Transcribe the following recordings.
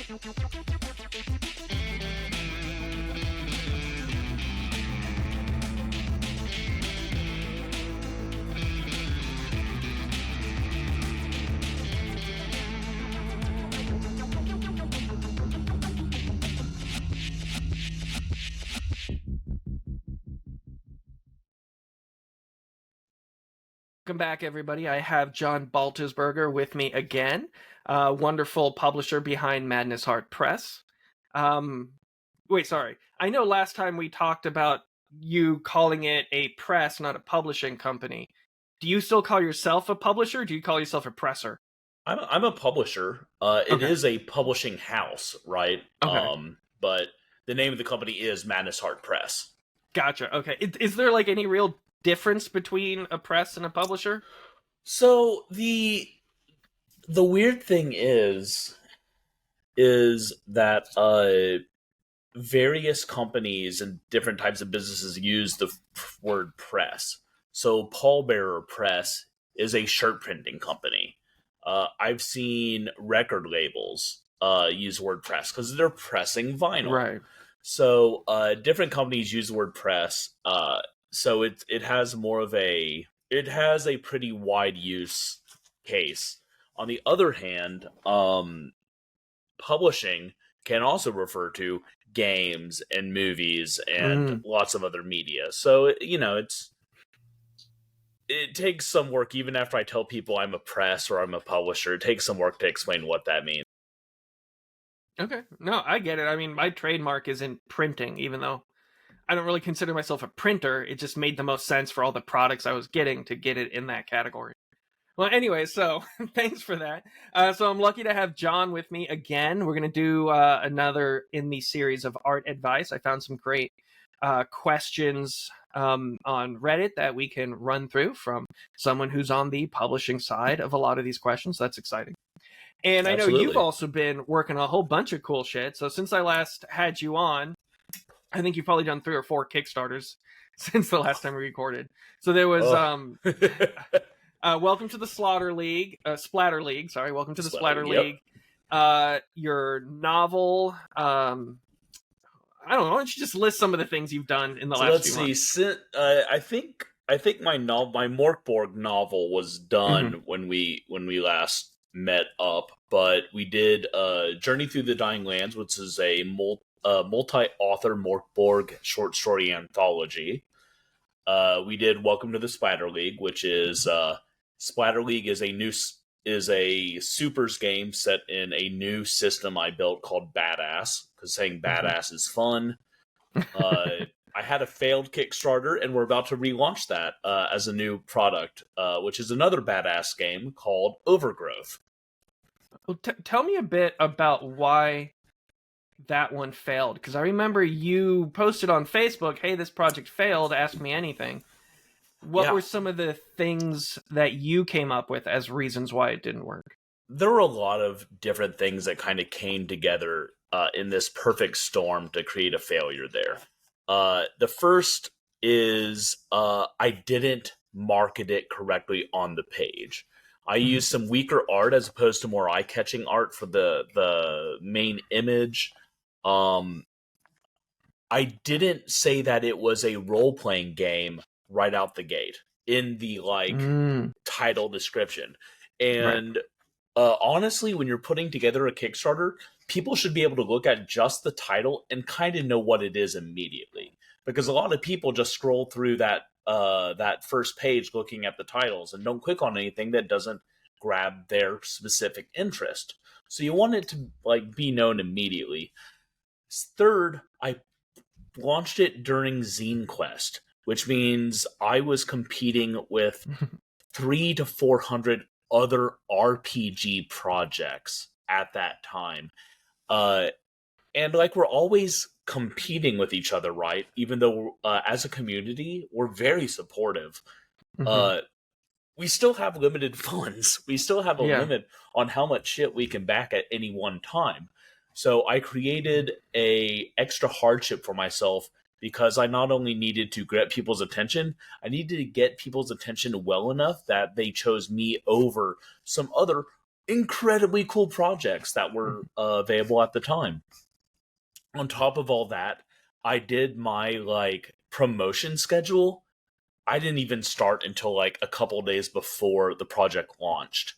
Welcome back, everybody. I have John Baltisberger with me again, wonderful publisher behind Madness Heart Press. Wait, sorry. I know last time we talked about you calling it a press, not a publishing company. Do you still call yourself a publisher, or do you call yourself a presser? I'm a publisher. It is a publishing house, right? Okay. But the name of the company is Madness Heart Press. Gotcha. Okay. Is there like any real difference between a press and a publisher? So the weird thing is that various companies and different types of businesses use the word press. So Pallbearer Press is a shirt printing company. I've seen record labels use the word press because they're pressing vinyl. Right. So different companies use the word press. So it has a pretty wide use case. On the other hand, publishing can also refer to games and movies and lots of other media. So it takes some work, even after I tell people I'm a press or I'm a publisher. It takes some work to explain what that means. Okay. No, I get it. I mean, my trademark is in printing, even though I don't really consider myself a printer. It just made the most sense for all the products I was getting to get it in that category. Well, anyway, so thanks for that. So I'm lucky to have John with me again. We're going to do another in the series of art advice. I found some great questions on Reddit that we can run through from someone who's on the publishing side of a lot of these questions. That's exciting. And I know you've also been working on a whole bunch of cool shit. So since I last had you on, I think you've probably done 3 or 4 Kickstarters since the last time we recorded. So there was welcome to the Splatter League. Sorry, welcome to the Splatter League. Your novel. I don't know. Why don't you just list some of the things you've done in the last few months? I think my Morkborg novel was done when we last met up, but we did Journey Through the Dying Lands, which is a multi-author Morkborg short story anthology. We did Welcome to the Splatter League, which is Splatter League is a supers game set in a new system I built called Badass, because saying badass is fun. I had a failed Kickstarter, and we're about to relaunch that as a new product, which is another badass game called Overgrowth. Well, tell me a bit about why that one failed, because I remember you posted on Facebook, hey, this project failed, ask me anything. What were some of the things that you came up with as reasons why it didn't work? There were a lot of different things that kind of came together in this perfect storm to create a failure there. The first is I didn't market it correctly on the page. I used some weaker art as opposed to more eye-catching art for the main image. I didn't say that it was a role-playing game right out the gate in the title description. And honestly, when you're putting together a Kickstarter, people should be able to look at just the title and kind of know what it is immediately. Because a lot of people just scroll through that first page looking at the titles and don't click on anything that doesn't grab their specific interest. So you want it to be known immediately. Third, I launched it during Zine Quest, which means I was competing with 300 to 400 other RPG projects at that time. And we're always competing with each other, right? Even though as a community, we're very supportive. We still have limited funds. We still have a limit on how much shit we can back at any one time. So I created a extra hardship for myself because I not only needed to get people's attention, I needed to get people's attention well enough that they chose me over some other incredibly cool projects that were available at the time. On top of all that, I did my like promotion schedule. I didn't even start until like a couple days before the project launched.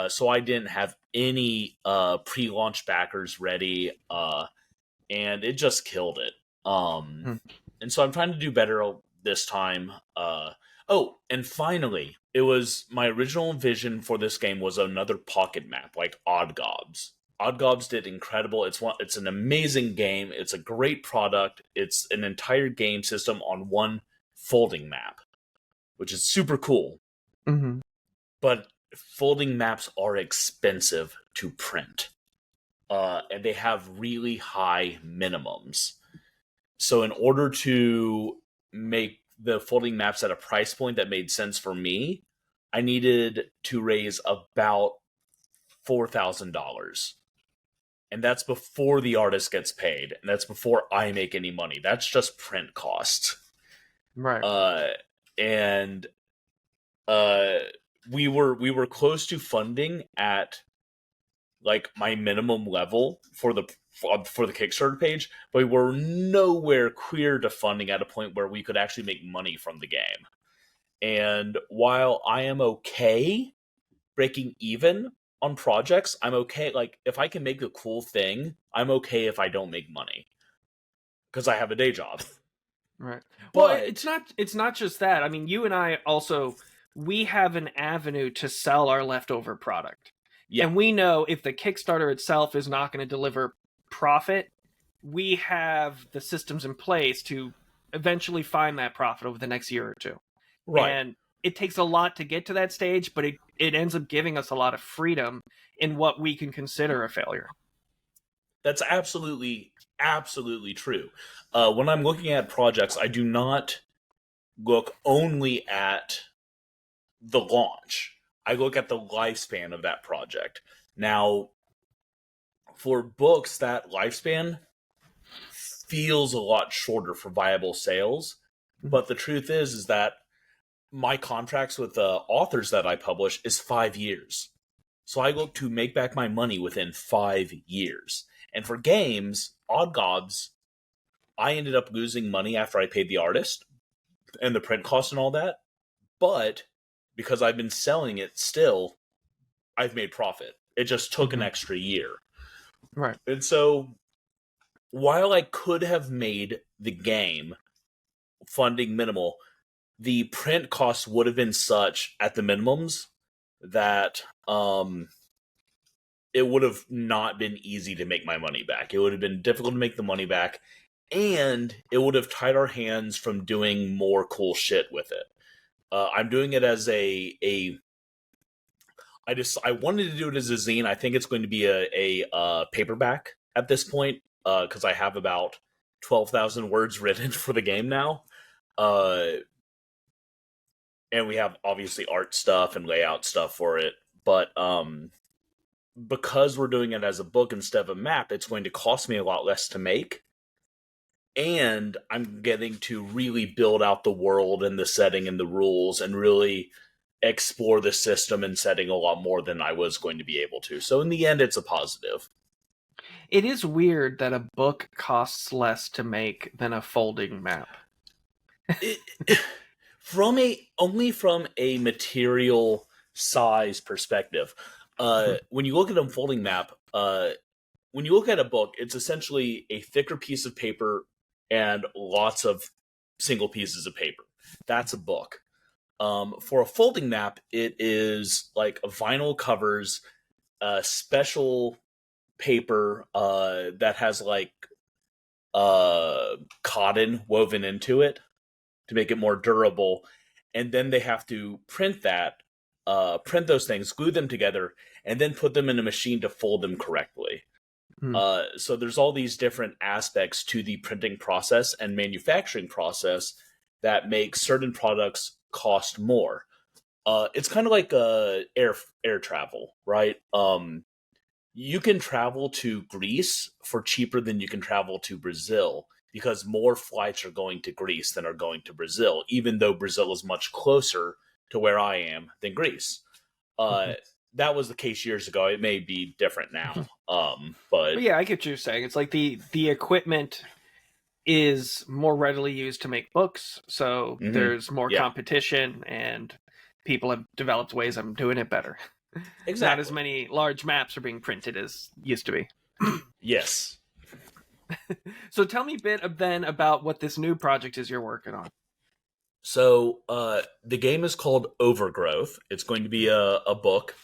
So I didn't have any pre-launch backers ready, and it just killed it. Hmm. And so I'm trying to do better this time. Oh, and finally, it was my original vision for this game was another pocket map like Odd Gobs. Odd Gobs did incredible. It's an amazing game. It's a great product. It's an entire game system on one folding map, which is super cool. Mm-hmm. But folding maps are expensive to print, and they have really high minimums. So in order to make the folding maps at a price point that made sense for me, I needed to raise about $4,000. And that's before the artist gets paid, and that's before I make any money. That's just print cost. Right. And we were close to funding at like my minimum level for the Kickstarter page, but we were nowhere clear to funding at a point where we could actually make money from the game. And while I am okay breaking even on projects, I'm okay. Like, if I can make a cool thing, I'm okay if I don't make money because I have a day job. Right. Well, But it's not just that. I mean, you and I also, we have an avenue to sell our leftover product. yeah, And we know if the Kickstarter itself is not going to deliver profit, we have the systems in place to eventually find that profit over the next year or two. right. And it takes a lot to get to that stage, but it ends up giving us a lot of freedom in what we can consider a failure. That's absolutely true. When I'm looking at projects, I do not look only at the launch. I look at the lifespan of that project. Now, for books, that lifespan feels a lot shorter for viable sales. But the truth is that my contracts with the authors that I publish is 5 years. So I look to make back my money within 5 years. And for games, Odd Gobs, I ended up losing money after I paid the artist and the print cost and all that. But because I've been selling it still, I've made profit. It just took an extra year. Right. And so while I could have made the game funding minimal, the print cost would have been such at the minimums that it would have not been easy to make my money back. It would have been difficult to make the money back, and it would have tied our hands from doing more cool shit with it. I'm doing it as I wanted to do it as a zine. I think it's going to be a paperback at this point because I have about 12,000 words written for the game now. And we have obviously art stuff and layout stuff for it. But because we're doing it as a book instead of a map, it's going to cost me a lot less to make. And I'm getting to really build out the world and the setting and the rules and really explore the system and setting a lot more than I was going to be able to. So in the end, it's a positive. It is weird that a book costs less to make than a folding map. Only from a material size perspective. When you look at a folding map, when you look at a book, it's essentially a thicker piece of paper and lots of single pieces of paper. That's a book. For a folding map, it is like vinyl covers, special paper that has like cotton woven into it to make it more durable, and then they have to print those things, glue them together, and then put them in a machine to fold them correctly. So there's all these different aspects to the printing process and manufacturing process that make certain products cost more. It's kind of like air travel, right? You can travel to Greece for cheaper than you can travel to Brazil because more flights are going to Greece than are going to Brazil, even though Brazil is much closer to where I am than Greece. that was the case years ago. It may be different now. But But yeah, I get what you're saying. It's like the equipment is more readily used to make books, so there's more yeah, competition, and people have developed ways of doing it better. Not as exactly. many large maps are being printed as used to be. Yes. So tell me a bit then about what this new project is you're working on. So the game is called Overgrowth. It's going to be a book.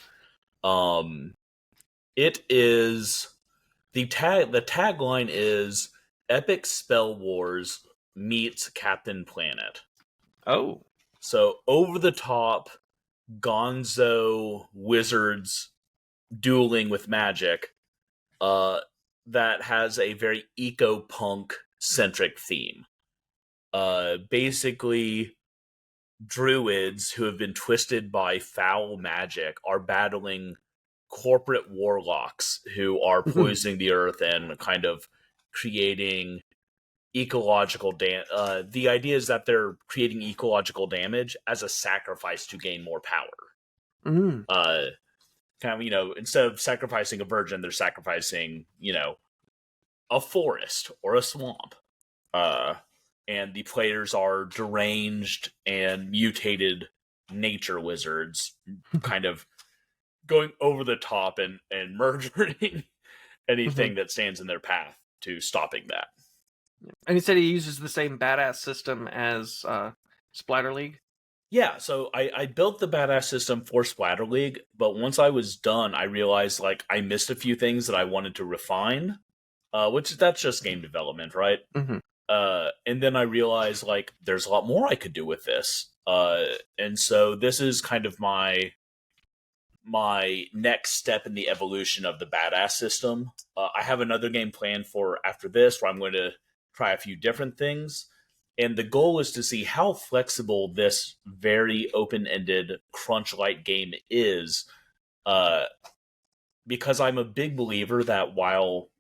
Um, it is the tagline is Epic Spell Wars meets Captain Planet. Oh. So over the top gonzo wizards dueling with magic uh, that has a very eco-punk centric theme. Basically, druids who have been twisted by foul magic are battling corporate warlocks who are poisoning the earth and kind of creating ecological the idea is that they're creating ecological damage as a sacrifice to gain more power. Mm. Kind of, instead of sacrificing a virgin, they're sacrificing, a forest or a swamp. And the players are deranged and mutated nature wizards, kind of going over the top and murdering anything that stands in their path to stopping that. And he said he uses the same badass system as Splatter League. Yeah, so I built the badass system for Splatter League, but once I was done, I realized like I missed a few things that I wanted to refine, which that's just game development, right? Mm-hmm. And then I realized like there's a lot more I could do with this, and so this is kind of my next step in the evolution of the badass system. I have another game planned for after this where I'm going to try a few different things. And the goal is to see how flexible this very open-ended crunch-like game is, because I'm a big believer that while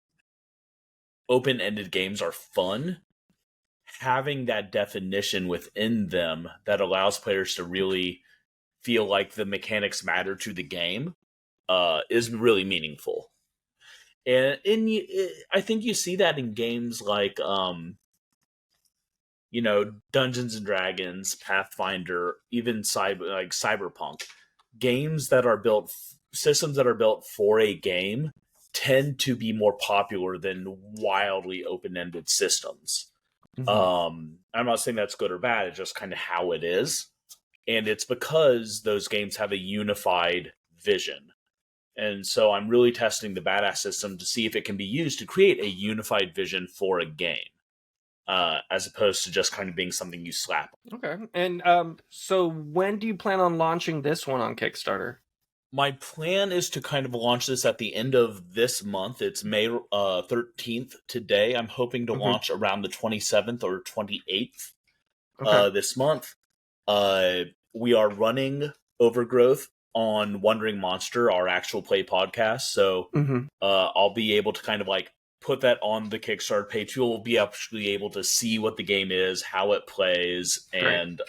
open-ended games are fun, having that definition within them that allows players to really feel like the mechanics matter to the game is really meaningful. And I think you see that in games like Dungeons and Dragons, Pathfinder, even Cyberpunk. Games that are built, systems that are built for a game tend to be more popular than wildly open-ended systems. I'm not saying that's good or bad, it's just kind of how it is. And it's because those games have a unified vision. And so I'm really testing the badass system to see if it can be used to create a unified vision for a game. As opposed to just kind of being something you slap. Okay. And so when do you plan on launching this one on Kickstarter? My plan is to kind of launch this at the end of this month. It's May 13th today. I'm hoping to launch around the 27th or 28th this month. We are running Overgrowth on Wandering Monster, our actual play podcast. So I'll be able to kind of like put that on the Kickstarter page. You'll be actually able to see what the game is, how it plays, and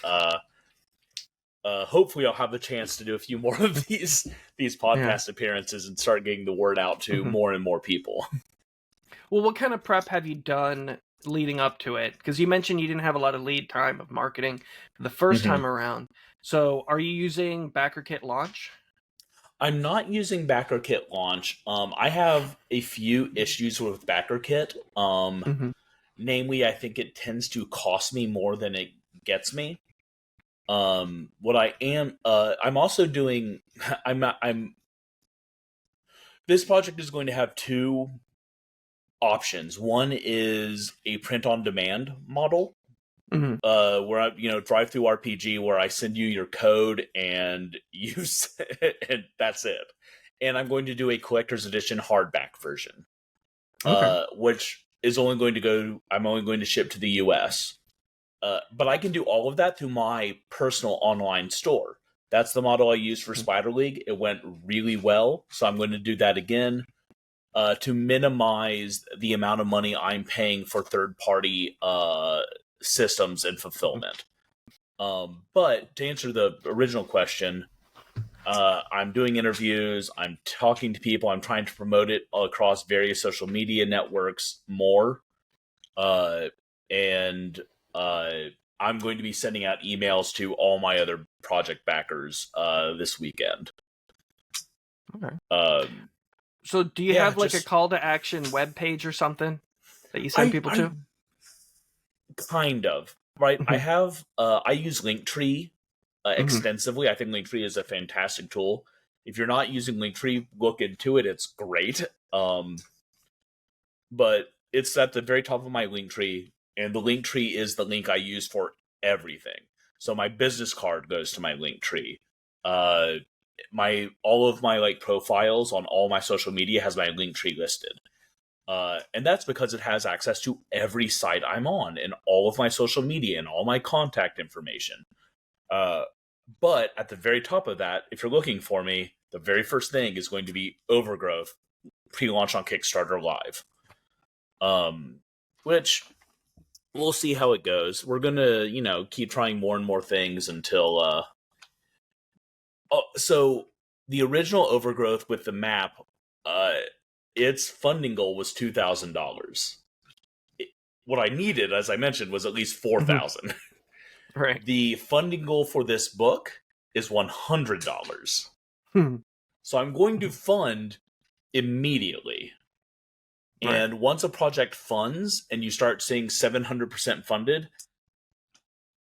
hopefully I'll have the chance to do a few more of these podcast appearances and start getting the word out to more and more people. Well, what kind of prep have you done leading up to it? Because you mentioned you didn't have a lot of lead time of marketing the first time around. So are you using BackerKit Launch? I'm not using BackerKit Launch. I have a few issues with BackerKit. Namely, I think it tends to cost me more than it gets me. What I am, I'm also doing. This project is going to have two options. One is a print-on-demand model, where I, drive-through RPG, where I send you your code and and that's it. And I'm going to do a collector's edition hardback version, which is only going to I'm only going to ship to the US. But I can do all of that through my personal online store. That's the model I used for Spider League. It went really well, so I'm going to do that again to minimize the amount of money I'm paying for third-party systems and fulfillment. But to answer the original question, I'm doing interviews. I'm talking to people. I'm trying to promote it across various social media networks more. And I'm going to be sending out emails to all my other project backers this weekend. Okay. So do you have like a call to action web page or something that you send people to? Kind of, right? I have I use Linktree extensively. I think Linktree is a fantastic tool. If you're not using Linktree, look into it. It's great. But it's at the very top of my Linktree, and the Linktree is the link I use for everything. So my business card goes to my Linktree. All of my like profiles on all my social media has my Linktree listed. And that's because it has access to every site I'm on and all of my social media and all my contact information. But at the very top of that, if you're looking for me, the very first thing is going to be Overgrowth, pre-launch on Kickstarter Live. Which we'll see how it goes. We're gonna, keep trying more and more things until. So the original Overgrowth with the map, its funding goal was $2,000. What I needed, as I mentioned, was at least $4,000. Right. The funding goal for this book is $100. So I'm going to fund immediately. And once a project funds and you start seeing 700% funded,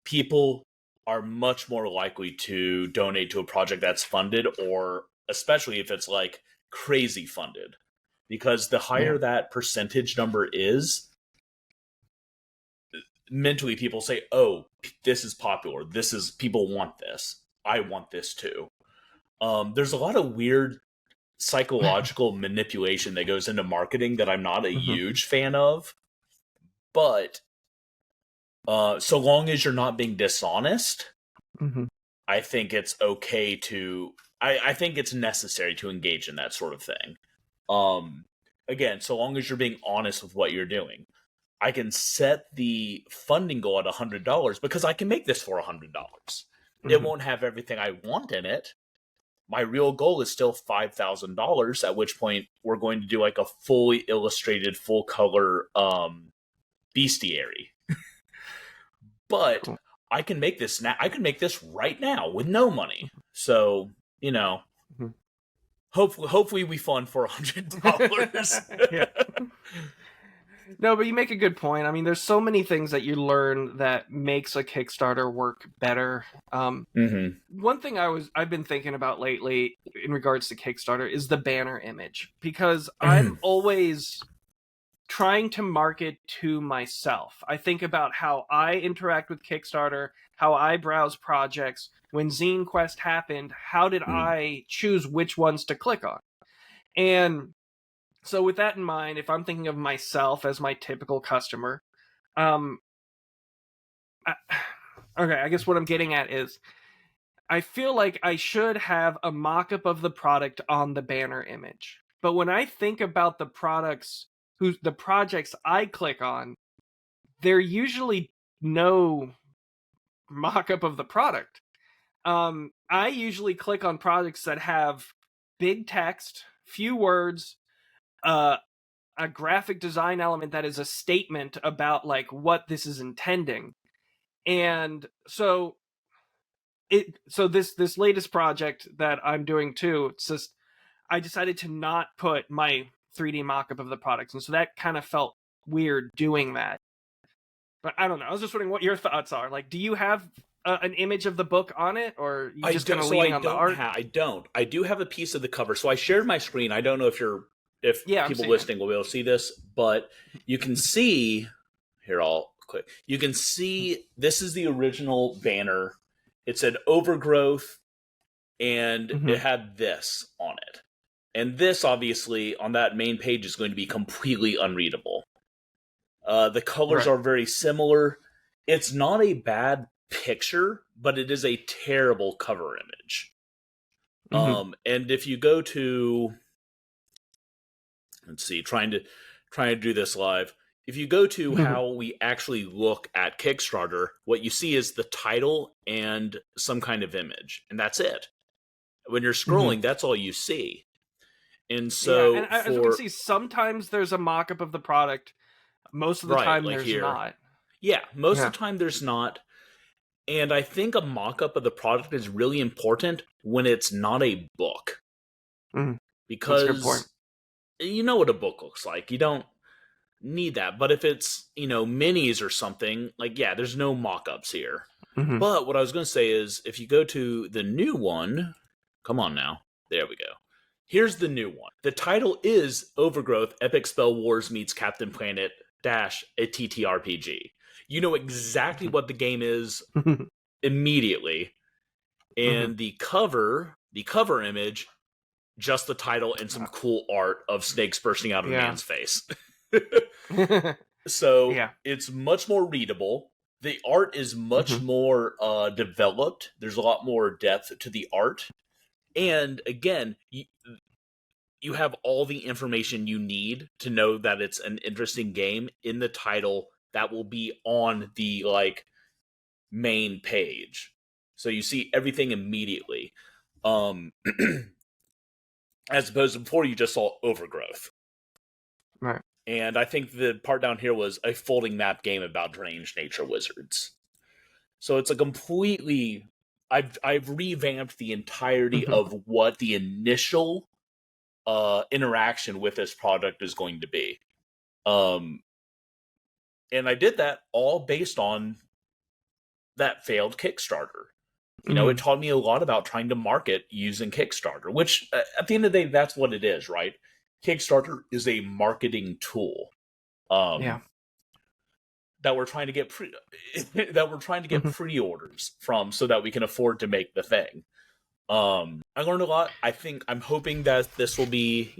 people are much more likely to donate to a project that's funded, or especially if it's like crazy funded. Because the higher that percentage number is, mentally people say, oh, this is popular. People want this. I want this too. There's a lot of weird psychological manipulation that goes into marketing that I'm not a huge fan of. But so long as you're not being dishonest, I think it's okay to... I think it's necessary to engage in that sort of thing. Again, so long as you're being honest with what you're doing. I can set the funding goal at $100 because I can make this for $100. It won't have everything I want in it. My real goal is still $5,000, at which point we're going to do like a fully illustrated, full color bestiary. But I can make this now. I can make this right now with no money. So, hopefully we fund for $100. Yeah. No, but you make a good point. I mean, there's so many things that you learn that makes a Kickstarter work better. One thing I've been thinking about lately in regards to Kickstarter is the banner image, because I'm always trying to market to myself. I think about how I interact with Kickstarter, how I browse projects. When Zine Quest happened, how did I choose which ones to click on? And so with that in mind, if I'm thinking of myself as my typical customer, I guess what I'm getting at is I feel like I should have a mock-up of the product on the banner image. But when I think about the projects I click on, they're usually no mock-up of the product. I usually click on projects that have big text, few words, a graphic design element that is a statement about like what this is intending. And so this latest project that I'm doing too, it's just I decided to not put my 3D mock-up of the products, and so that kind of felt weird doing that. But I don't know. I was just wondering what your thoughts are. Like, do you have an image of the book on it, or you just kind of leaning on the art? I don't. I do have a piece of the cover. So I shared my screen. I don't know if people listening will be able to see this, but you can see here. I'll click. You can see this is the original banner. It said Overgrowth, and it had this on it. And this, obviously, on that main page is going to be completely unreadable. The colors are very similar. It's not a bad picture, but it is a terrible cover image. And if you go to, let's see, trying to do this live. If you go to how we actually look at Kickstarter, what you see is the title and some kind of image, and that's it. When you're Mhm. scrolling, that's all you see. And Yeah, and so as we can for see, sometimes there's a mock-up of the product. Most of the right, time, like there's here, not. yeah, most of Yeah. the time there's not. And I think a mock-up of the product is really important when it's not a book, Mhm. That's a good point. because you know what a book looks like. You don't need that. But if it's, minis or something, like, yeah, there's no mock-ups here. Mhm. But what I was going to say is, if you go to the new one, come on now, there we go. Here's the new one. The title is Overgrowth Epic Spell Wars meets Captain Planet dash a TTRPG. You know exactly what the game is Mhm. immediately. Mhm. And the cover image, just the title and some cool art of snakes bursting out of a Yeah. man's face. So Yeah. it's much more readable. The art is much Mhm. more developed. There's a lot more depth to the art. And again, you have all the information you need to know that it's an interesting game in the title that will be on the main page. So you see everything immediately. Um as opposed to before you just saw Overgrowth. Right. And I think the part down here was a folding map game about deranged nature wizards. So it's a completely I've revamped the entirety Mhm. of what the initial interaction with this product is going to be. Um and I did that all based on that failed Kickstarter. It Mhm. taught me a lot about trying to market using Kickstarter, which at the end of the day, that's what it is, right? Kickstarter is a marketing tool. Yeah. Um, that we're trying to get that we're trying to get Mhm. pre-orders from so that we can afford to make the thing. I learned a lot. I'm hoping that this will be,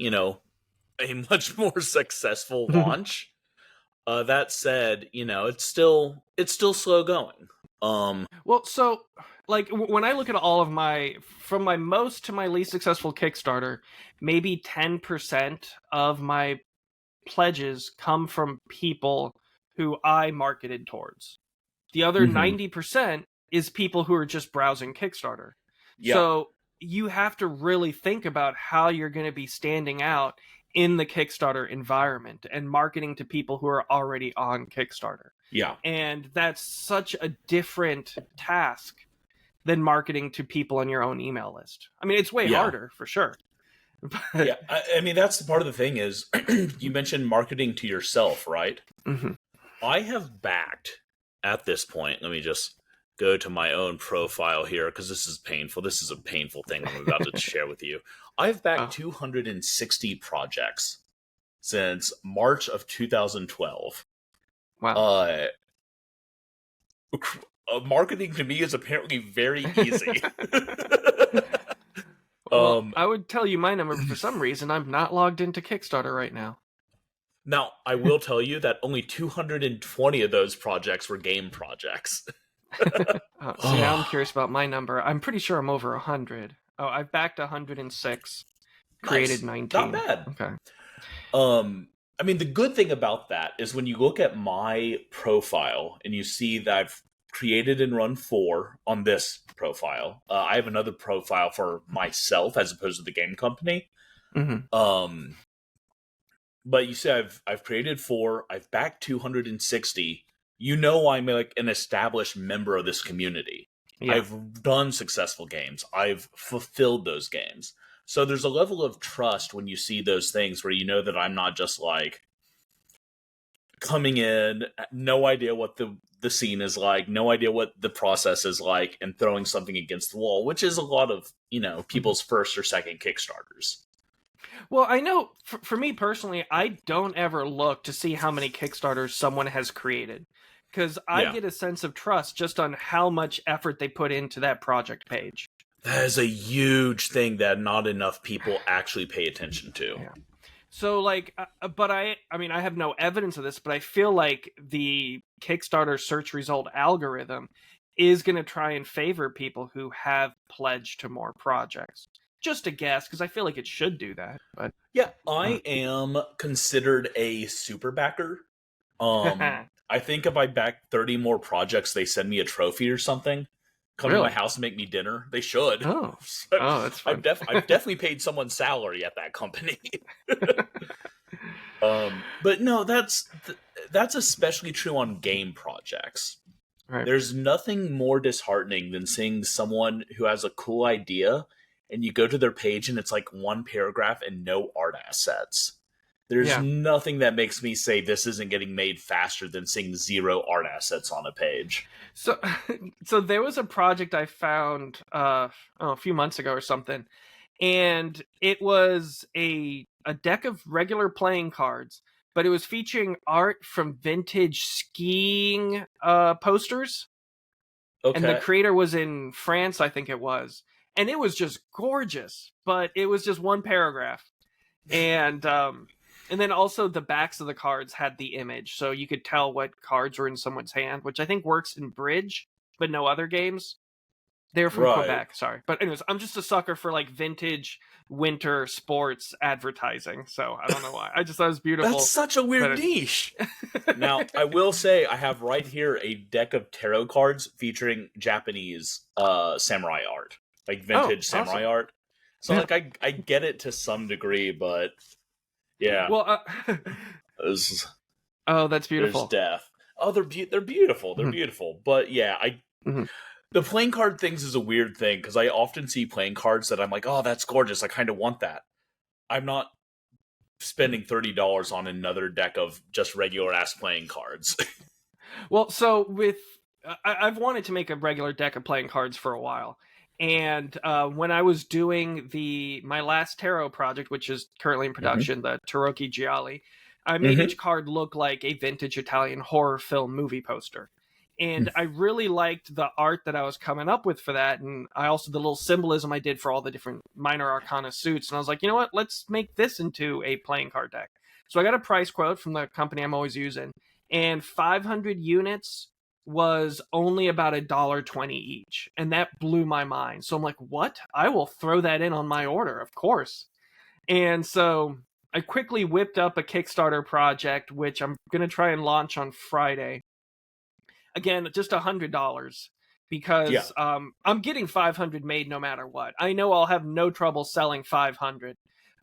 a much more successful launch. That said, it's still slow going. Um, Well, so like when I look at all of my from my most to my least successful Kickstarter, maybe 10% of my pledges come from people who I marketed towards. The other mhm. 90% is people who are just browsing Kickstarter. Yeah, So you have to really think about how you're going to be standing out in the Kickstarter environment and marketing to people who are already on Kickstarter. yeah, And that's such a different task than marketing to people on your own email list. I mean, it's way yeah. harder for sure. But Yeah, I mean that's the part of the thing is you mentioned marketing to yourself, right? mhm. I have backed at this point. Let me just go to my own profile here because this is painful. This is a painful thing I'm about to share with you. I've backed Oh, 260 projects since March of 2012. wow. Uh, marketing to me is apparently very easy. Well, um, I would tell you my number, but for some reason, I'm not logged into Kickstarter right now. Now, I will tell you that only 220 of those projects were game projects. See, now I'm Oh, curious about my number. I'm pretty sure I'm over 100. Oh, I've backed 106, created nice. Not 19. bad. Okay. Um, I mean, the good thing about that is when you look at my profile and you see that I've created and run 4 on this profile. I have another profile for myself as opposed to the game company. Hmm. Um, but you see, I've created 4. I've backed 260. I'm like an established member of this community. Yeah. I've done successful games. I've fulfilled those games. So there's a level of trust when you see those things where you know that I'm not just like coming in, no idea what the scene is like, no idea what the process is like, and throwing something against the wall, which is a lot of Mhm. people's first or second Kickstarters. Well, I know for me personally, I don't ever look to see how many Kickstarters someone has created because I Yeah, get a sense of trust just on how much effort they put into that project page. that is a huge thing that not enough people actually pay attention to. Yeah. So like, but I mean, I have no evidence of this, but I feel like the Kickstarter search result algorithm is going to try and favor people who have pledged to more projects. Just a guess, because I feel like it should do that. But Yeah, I am considered a super backer. I think if I back 30 more projects, they send me a trophy or something. come to my Really? house and make me dinner. They should. Oh. So, Oh, that's fun. I've definitely paid someone's salary at that company. But no, that's especially true on game projects. Right. There's nothing more disheartening than seeing someone who has a cool idea and you go to their page and it's like one paragraph and no art assets. There's Yeah. nothing that makes me say this isn't getting made faster than seeing 0 art assets on a page. So, so there was a project I found a few months ago or something, and it was a deck of regular playing cards, but it was featuring art from vintage skiing posters, and the Okay. creator was in France, I think it was, and it was just gorgeous, but it was just one paragraph, and then also the backs of the cards had the image, so you could tell what cards were in someone's hand, which I think works in Bridge, but no other games. They're from Right. Quebec, sorry. But anyways, I'm just a sucker for like vintage winter sports advertising, so I don't know why. I just thought it was That's beautiful. such a weird But niche. Now, I will say I have right here a deck of tarot cards featuring Japanese samurai art, like vintage samurai awesome. art. So Yeah. like I get it to some degree, but yeah, Well, there's, oh, that's there's beautiful. death. Oh, they're beautiful. They're Mhm, beautiful. But yeah, mhm. the playing card things is a weird thing because I often see playing cards that I'm like, oh, that's gorgeous. I kind of want that. I'm not spending $30 on another deck of just regular ass playing cards. Well, so with I've wanted to make a regular deck of playing cards for a while, and when I was doing my last tarot project, which is currently in hmm production, the Tarocchi Gialli, I made hmm each card look like a vintage Italian horror film movie poster. And I really liked the art that I was coming up with for that, and I also the little symbolism I did for all the different minor arcana suits. And I was like, you know what? Let's make this into a playing card deck. So I got a price quote from the company I'm always using, and 500 units was only about $1.20 each, and that blew my mind. So I'm like, what? I will throw that in on my order, of course. And so I quickly whipped up a Kickstarter project, which I'm gonna try and launch on Friday. Again, just $100 Yeah. because I'm getting 500 made no matter what. I know I'll have no trouble selling 500,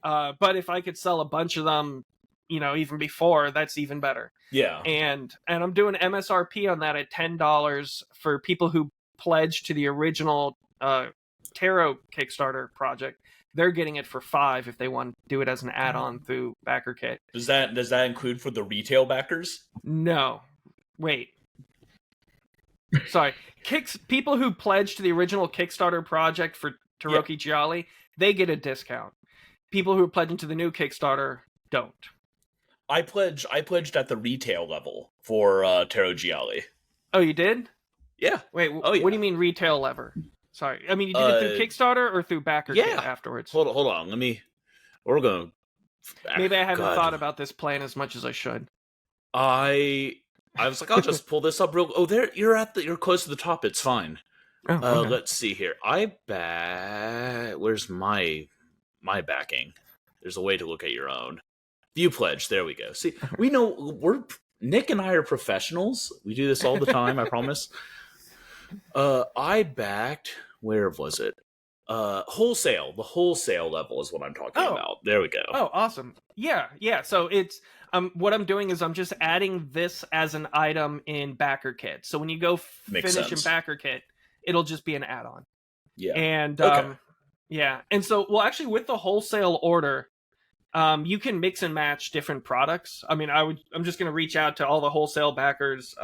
but if I could sell a bunch of them, even before, that's even better. Yeah. And I'm doing MSRP on that at $10 for people who pledge to the original Tarot Kickstarter project. They're getting it for 5 if they want to do it as an add-on through BackerKit. Does that include for the retail backers? No, wait, sorry. People who pledge to the original Kickstarter project for Yeah. Tarocchi Gialli, they get a discount. People who are pledging to the new Kickstarter don't. I pledged at the retail level for Tarot Gialli. Oh, you did? Yeah. Wait, Oh what do yeah. you mean retail lever? Sorry, I mean you did it through Kickstarter or through BackerKit Yeah. afterwards. Hold on. We're going Maybe I haven't God. thought about this plan as much as I should. I was like, I'll just pull this up real. Oh, there you're close to the top. It's fine. Oh, okay. Let's see here. Where's my backing? There's a way to look at your own. View pledge. There we go. See, we know Nick and I are professionals. We do this all the time, I promise. I backed, where was it? Wholesale. The wholesale level is what I'm talking about. There we go. Oh, awesome. Yeah. So it's what I'm doing is I'm just adding this as an item in BackerKit. So when you go Makes finish in sense. BackerKit, it'll just be an add-on. Yeah. And Okay. yeah. And so well actually with the wholesale order, you can mix and match different products. I mean, I'm just going to reach out to all the wholesale backers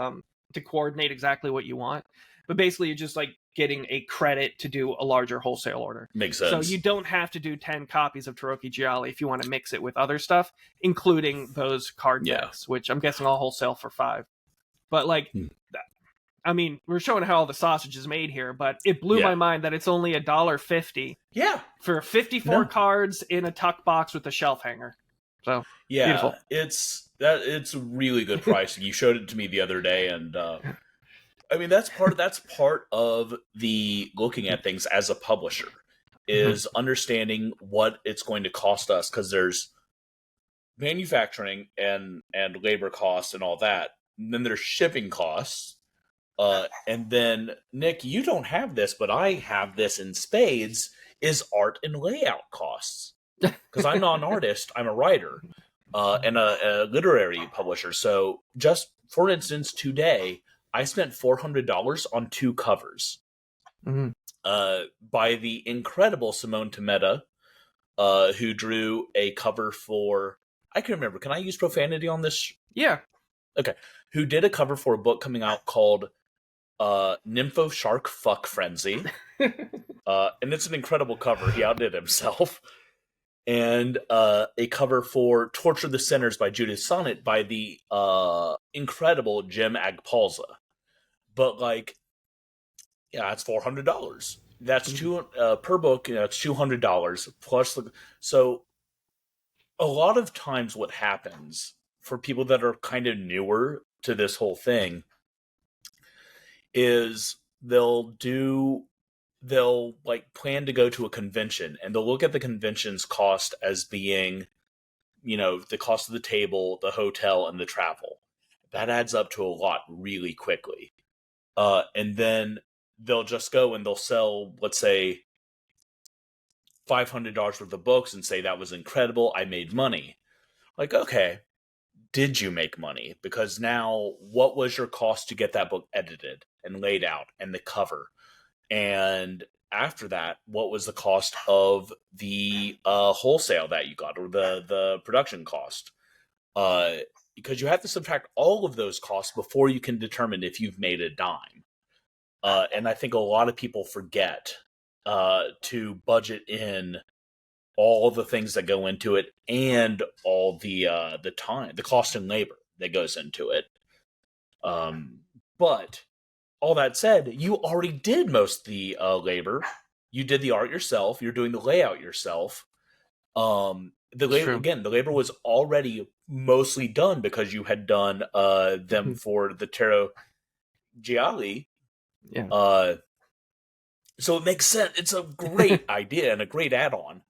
to coordinate exactly what you want. But basically, you're just like getting a credit to do a larger wholesale order. Makes So sense. you don't have to do 10 copies of Tarocchi Gialli if you want to mix it with other stuff, including those card Yeah. decks, which I'm guessing I'll wholesale for 5. But like, Hmm. I mean, we're showing how all the sausage is made here, but it blew Yeah. my mind that it's only $1.50 Yeah. for 54 No. cards in a tuck box with a shelf hanger. So Yeah. beautiful. It's a really good pricing. You showed it to me the other day, and I mean that's part of the looking at things as a publisher is understanding what it's going to cost us, because there's manufacturing and labor costs and all that. And then there's shipping costs. And then, Nick, you don't have this, but I have this in spades, is art and layout costs. Because I'm not an artist, I'm a writer and a literary publisher. So, just for instance, today, I spent $400 on 2 covers Mm-hmm. by the incredible Simone Tometa, who drew a cover for. I can remember. Can I use profanity on this? Yeah. Okay. Who did a cover for a book coming out called Nympho Shark Fuck Frenzy. And it's an incredible cover. He outdid himself. And a cover for Torture the Sinners by Judith Sonnet by the incredible Jim Agpalza. But, like, yeah, it's $400. That's per book. It's $200 plus. So a lot of times, what happens for people that are kind of newer to this whole thing is they'll like plan to go to a convention, and they'll look at the convention's cost as being, the cost of the table, the hotel, and the travel. That adds up to a lot really quickly. And then they'll just go and they'll sell, let's say, $500 worth of books and say that was incredible, I made money. Like, okay, did you make money? Because now, what was your cost to get that book edited and laid out and the cover? And after that, what was the cost of the wholesale that you got, or the production cost? Because you have to subtract all of those costs before you can determine if you've made a dime. And I think a lot of people forget to budget in all the things that go into it, and all the time, the cost and labor that goes into it. But all that said, you already did most of the labor. You did the art yourself. You're doing the layout yourself. The labor was already mostly done because you had done them for the Tarot Gialli. Yeah. So it makes sense. It's a great idea and a great add-on.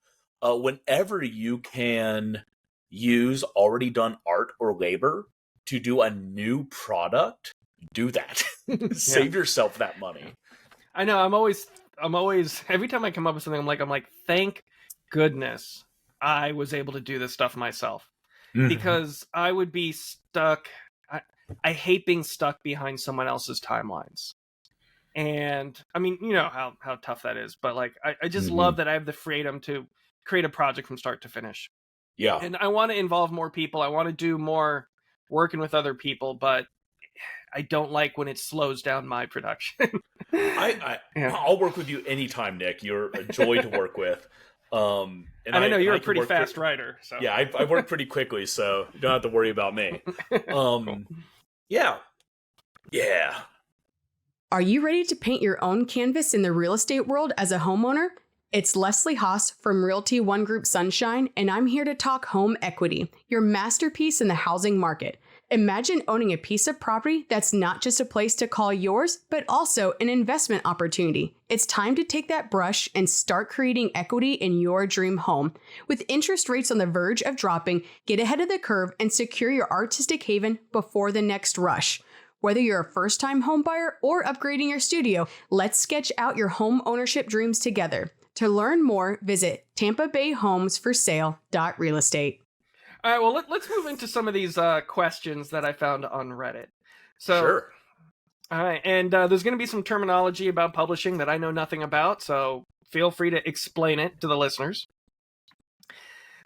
Whenever you can use already done art or labor to do a new product, do that. Save yourself that money. I know. I'm always every time I come up with something, I'm like, thank goodness I was able to do this stuff myself. Mm-hmm. Because I would be stuck. I hate being stuck behind someone else's timelines. And I mean, you know how tough that is, but like, I just love that I have the freedom to create a project from start to finish. Yeah. And I want to involve more people. I want to do more working with other people, but I don't like when it slows down my production. I'll work with you anytime, Nick. You're a joy to work with. And I know you're a pretty fast writer. So. Yeah, I work pretty quickly, so you don't have to worry about me. Yeah. Yeah. Are you ready to paint your own canvas in the real estate world as a homeowner? It's Leslie Haas from Realty One Group Sunshine, and I'm here to talk home equity, your masterpiece in the housing market. Imagine owning a piece of property that's not just a place to call yours, but also an investment opportunity. It's time to take that brush and start creating equity in your dream home. With interest rates on the verge of dropping, get ahead of the curve and secure your artistic haven before the next rush. Whether you're a first-time homebuyer or upgrading your studio, let's sketch out your home ownership dreams together. To learn more, visit tampabayhomesforsale.realestate. All right, well, let's move into some of these questions that I found on Reddit. So, sure. All right, and there's going to be some terminology about publishing that I know nothing about, so feel free to explain it to the listeners.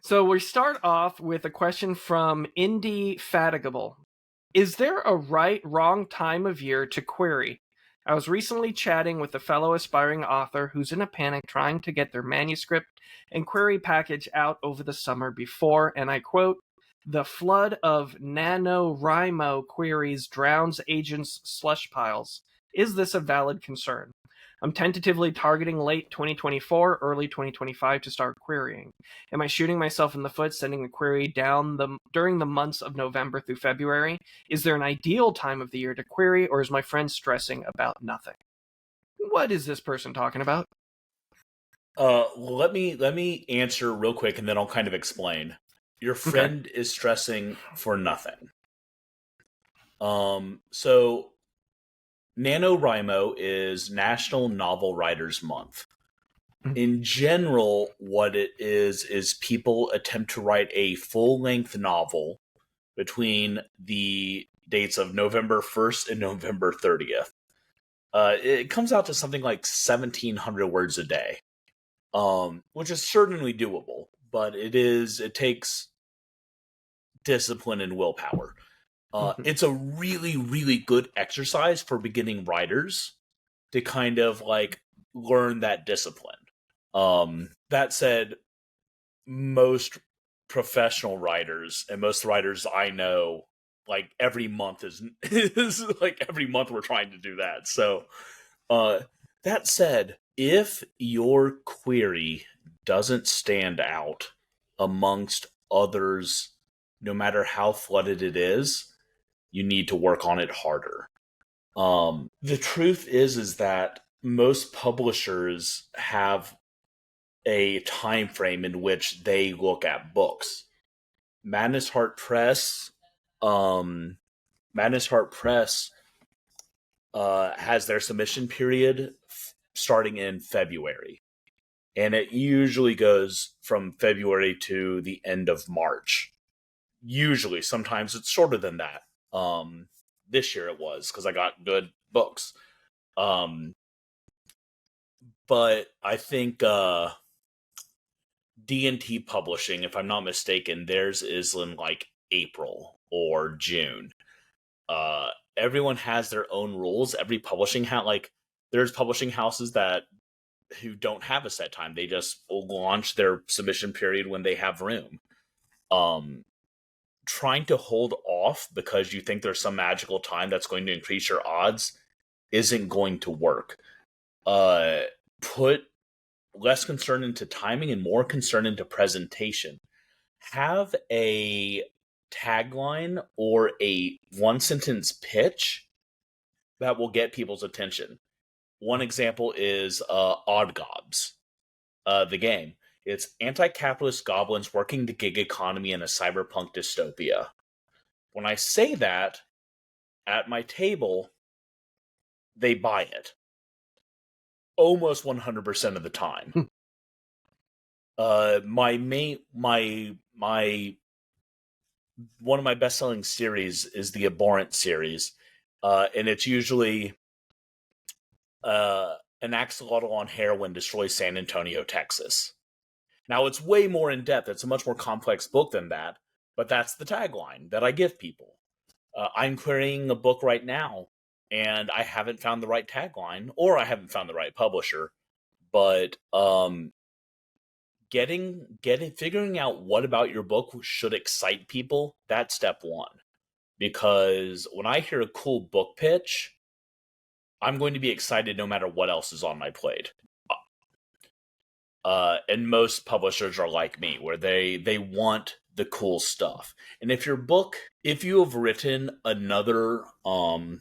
So we start off with a question from Indefatigable. Is there a wrong time of year to query? I was recently chatting with a fellow aspiring author who's in a panic trying to get their manuscript and query package out over the summer before, and I quote, "The flood of NaNoWriMo queries drowns agents' slush piles. Is this a valid concern? I'm tentatively targeting late 2024, early 2025 to start querying. Am I shooting myself in the foot sending the query during the months of November through February? Is there an ideal time of the year to query, or is my friend stressing about nothing?" What is this person talking about? Let me answer real quick, and then I'll kind of explain. Your friend is stressing for nothing. So NaNoWriMo is National Novel Writers Month. In general, what it is people attempt to write a full-length novel between the dates of November 1st and November 30th. It comes out to something like 1,700 words a day, which is certainly doable, but it takes discipline and willpower. It's a really, really good exercise for beginning writers to kind of like learn that discipline. That said, most professional writers and most writers I know, like every month is like every month we're trying to do that. So, that said, if your query doesn't stand out amongst others, no matter how flooded it is, you need to work on it harder. The truth is that most publishers have a time frame in which they look at books. Madness Heart Press has their submission period starting in February, and it usually goes from February to the end of March. Usually, sometimes it's shorter than that. This year it was because I got good books. But I think D&T Publishing, if I'm not mistaken, theirs is in like April or June. Everyone has their own rules. Every publishing house, like there's publishing houses who don't have a set time. They just launch their submission period when they have room. Trying to hold off because you think there's some magical time that's going to increase your odds isn't going to work. Put less concern into timing and more concern into presentation. Have a tagline or a one-sentence pitch that will get people's attention. One example is Odd Gobs, the game. It's anti-capitalist goblins working the gig economy in a cyberpunk dystopia. When I say that, at my table, they buy it. Almost 100% of the time. One of my best-selling series is the Abhorrent series, and it's usually an axolotl on heroin destroys San Antonio, Texas. Now, it's way more in-depth. It's a much more complex book than that, but that's the tagline that I give people. I'm querying a book right now, and I haven't found the right tagline, or I haven't found the right publisher, but figuring out what about your book should excite people, that's step one. Because when I hear a cool book pitch, I'm going to be excited no matter what else is on my plate. And most publishers are like me, where they want the cool stuff. And if you have written another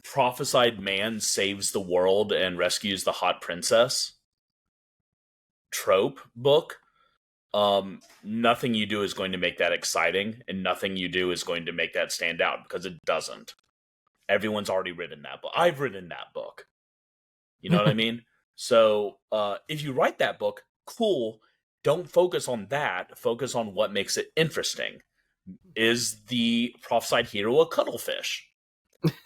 prophesied man saves the world and rescues the hot princess trope book, nothing you do is going to make that exciting, and nothing you do is going to make that stand out, because it doesn't. Everyone's already written that book. I've written that book. You know what I mean? So if you write that book, cool. Don't focus on that. Focus on what makes it interesting. Is the prophesied hero a cuttlefish?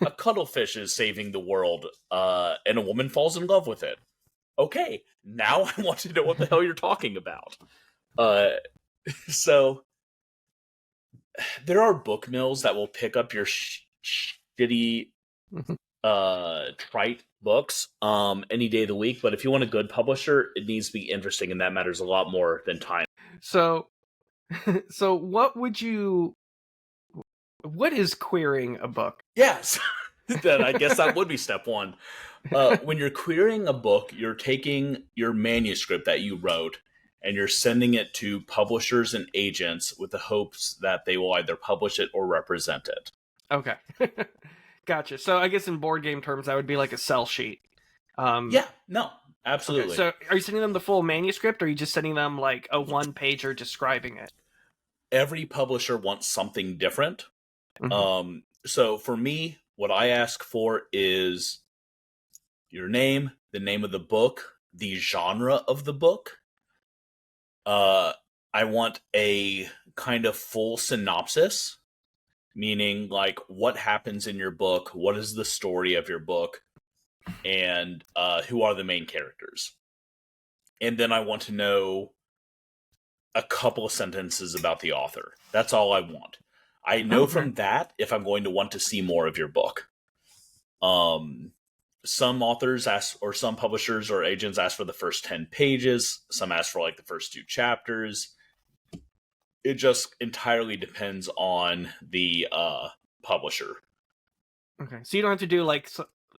A cuttlefish is saving the world, and a woman falls in love with it. Okay, now I want to know what the hell you're talking about. So there are book mills that will pick up your shitty trite books any day of the week, but if you want a good publisher, it needs to be interesting, and that matters a lot more than time. So what is querying a book? Yes. Then I guess that would be step one. When you're querying a book, you're taking your manuscript that you wrote and you're sending it to publishers and agents with the hopes that they will either publish it or represent it. Okay. Gotcha. So I guess in board game terms, that would be like a sell sheet. Yeah, no, absolutely. Okay, so are you sending them the full manuscript, or are you just sending them like a one-pager describing it? Every publisher wants something different. Mm-hmm. So for me, what I ask for is your name, the name of the book, the genre of the book. I want a kind of full synopsis, meaning like what happens in your book, what is the story of your book, and who are the main characters. And then I want to know a couple of sentences about the author. That's all I want. I know from that if I'm going to want to see more of your book. Some authors ask, or some publishers or agents ask for the first 10 pages. Some ask for like the first 2 chapters. It just entirely depends on the publisher. Okay, so you don't have to do like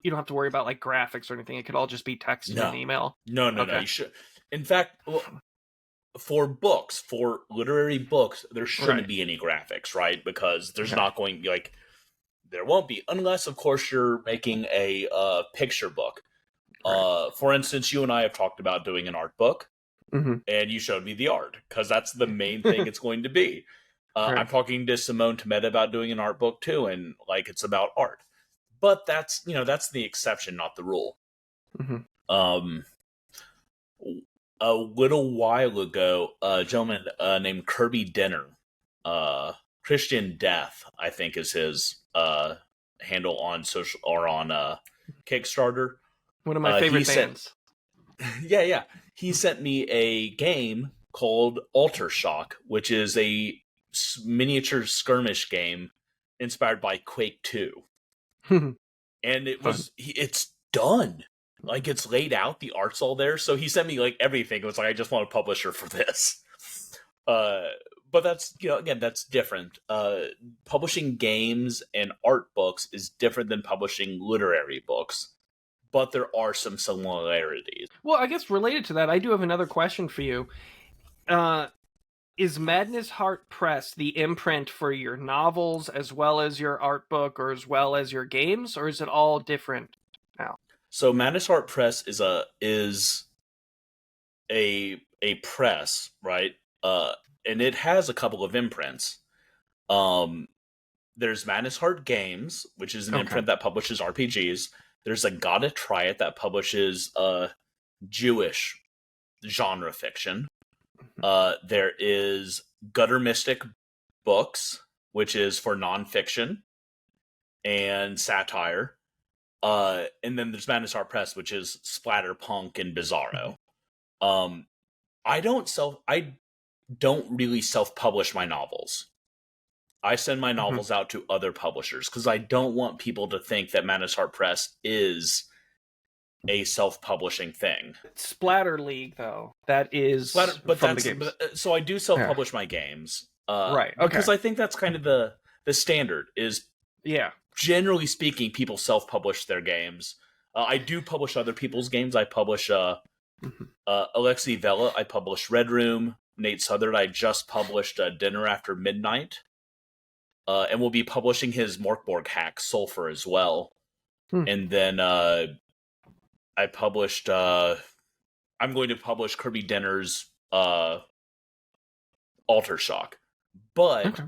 you don't have to worry about like graphics or anything. It could all just be text in an email. No. You should. In fact, for books, for literary books, there shouldn't be any graphics, right? Because there's not going to be like, there won't be, unless of course you're making a picture book. For instance, you and I have talked about doing an art book. And you showed me the art because that's the main thing it's going to be. I'm talking to Simone Tometa about doing an art book too, and like it's about art. But that's the exception, not the rule. A little while ago, a gentleman named Kirby Dinner, Christian Death, I think is his handle on social or on Kickstarter. One of my favorite bands. Yeah. He sent me a game called Alter Shock, which is a miniature skirmish game inspired by Quake 2. And it's done. Like, it's laid out, the art's all there. So he sent me like everything. It was like, I just want a publisher for this. But that's, again, that's different. Publishing games and art books is different than publishing literary books. But there are some similarities. Well, I guess related to that, I do have another question for you. Is Madness Heart Press the imprint for your novels as well as your art book or as well as your games, or is it all different now? So Madness Heart Press is a press, right? And it has a couple of imprints. There's Madness Heart Games, which is an imprint that publishes RPGs. There's a Gotta Try It that publishes Jewish genre fiction. There is Gutter Mystic Books, which is for nonfiction and satire. And then there's Madness Heart Press, which is splatterpunk and bizarro. I don't really self-publish my novels. I send my novels out to other publishers because I don't want people to think that Madness Heart Press is a self-publishing thing. Splatter League, though, that is so I do self-publish my games, right? Okay, because I think that's kind of the standard. Is generally speaking, people self-publish their games. I do publish other people's games. I publish Alexei Vela. I publish Red Room. Nate Southard. I just published Dinner After Midnight. And we'll be publishing his Morkborg hack, Sulfur, as well. And then I published... I'm going to publish Kirby Dinner's Alter Shock. But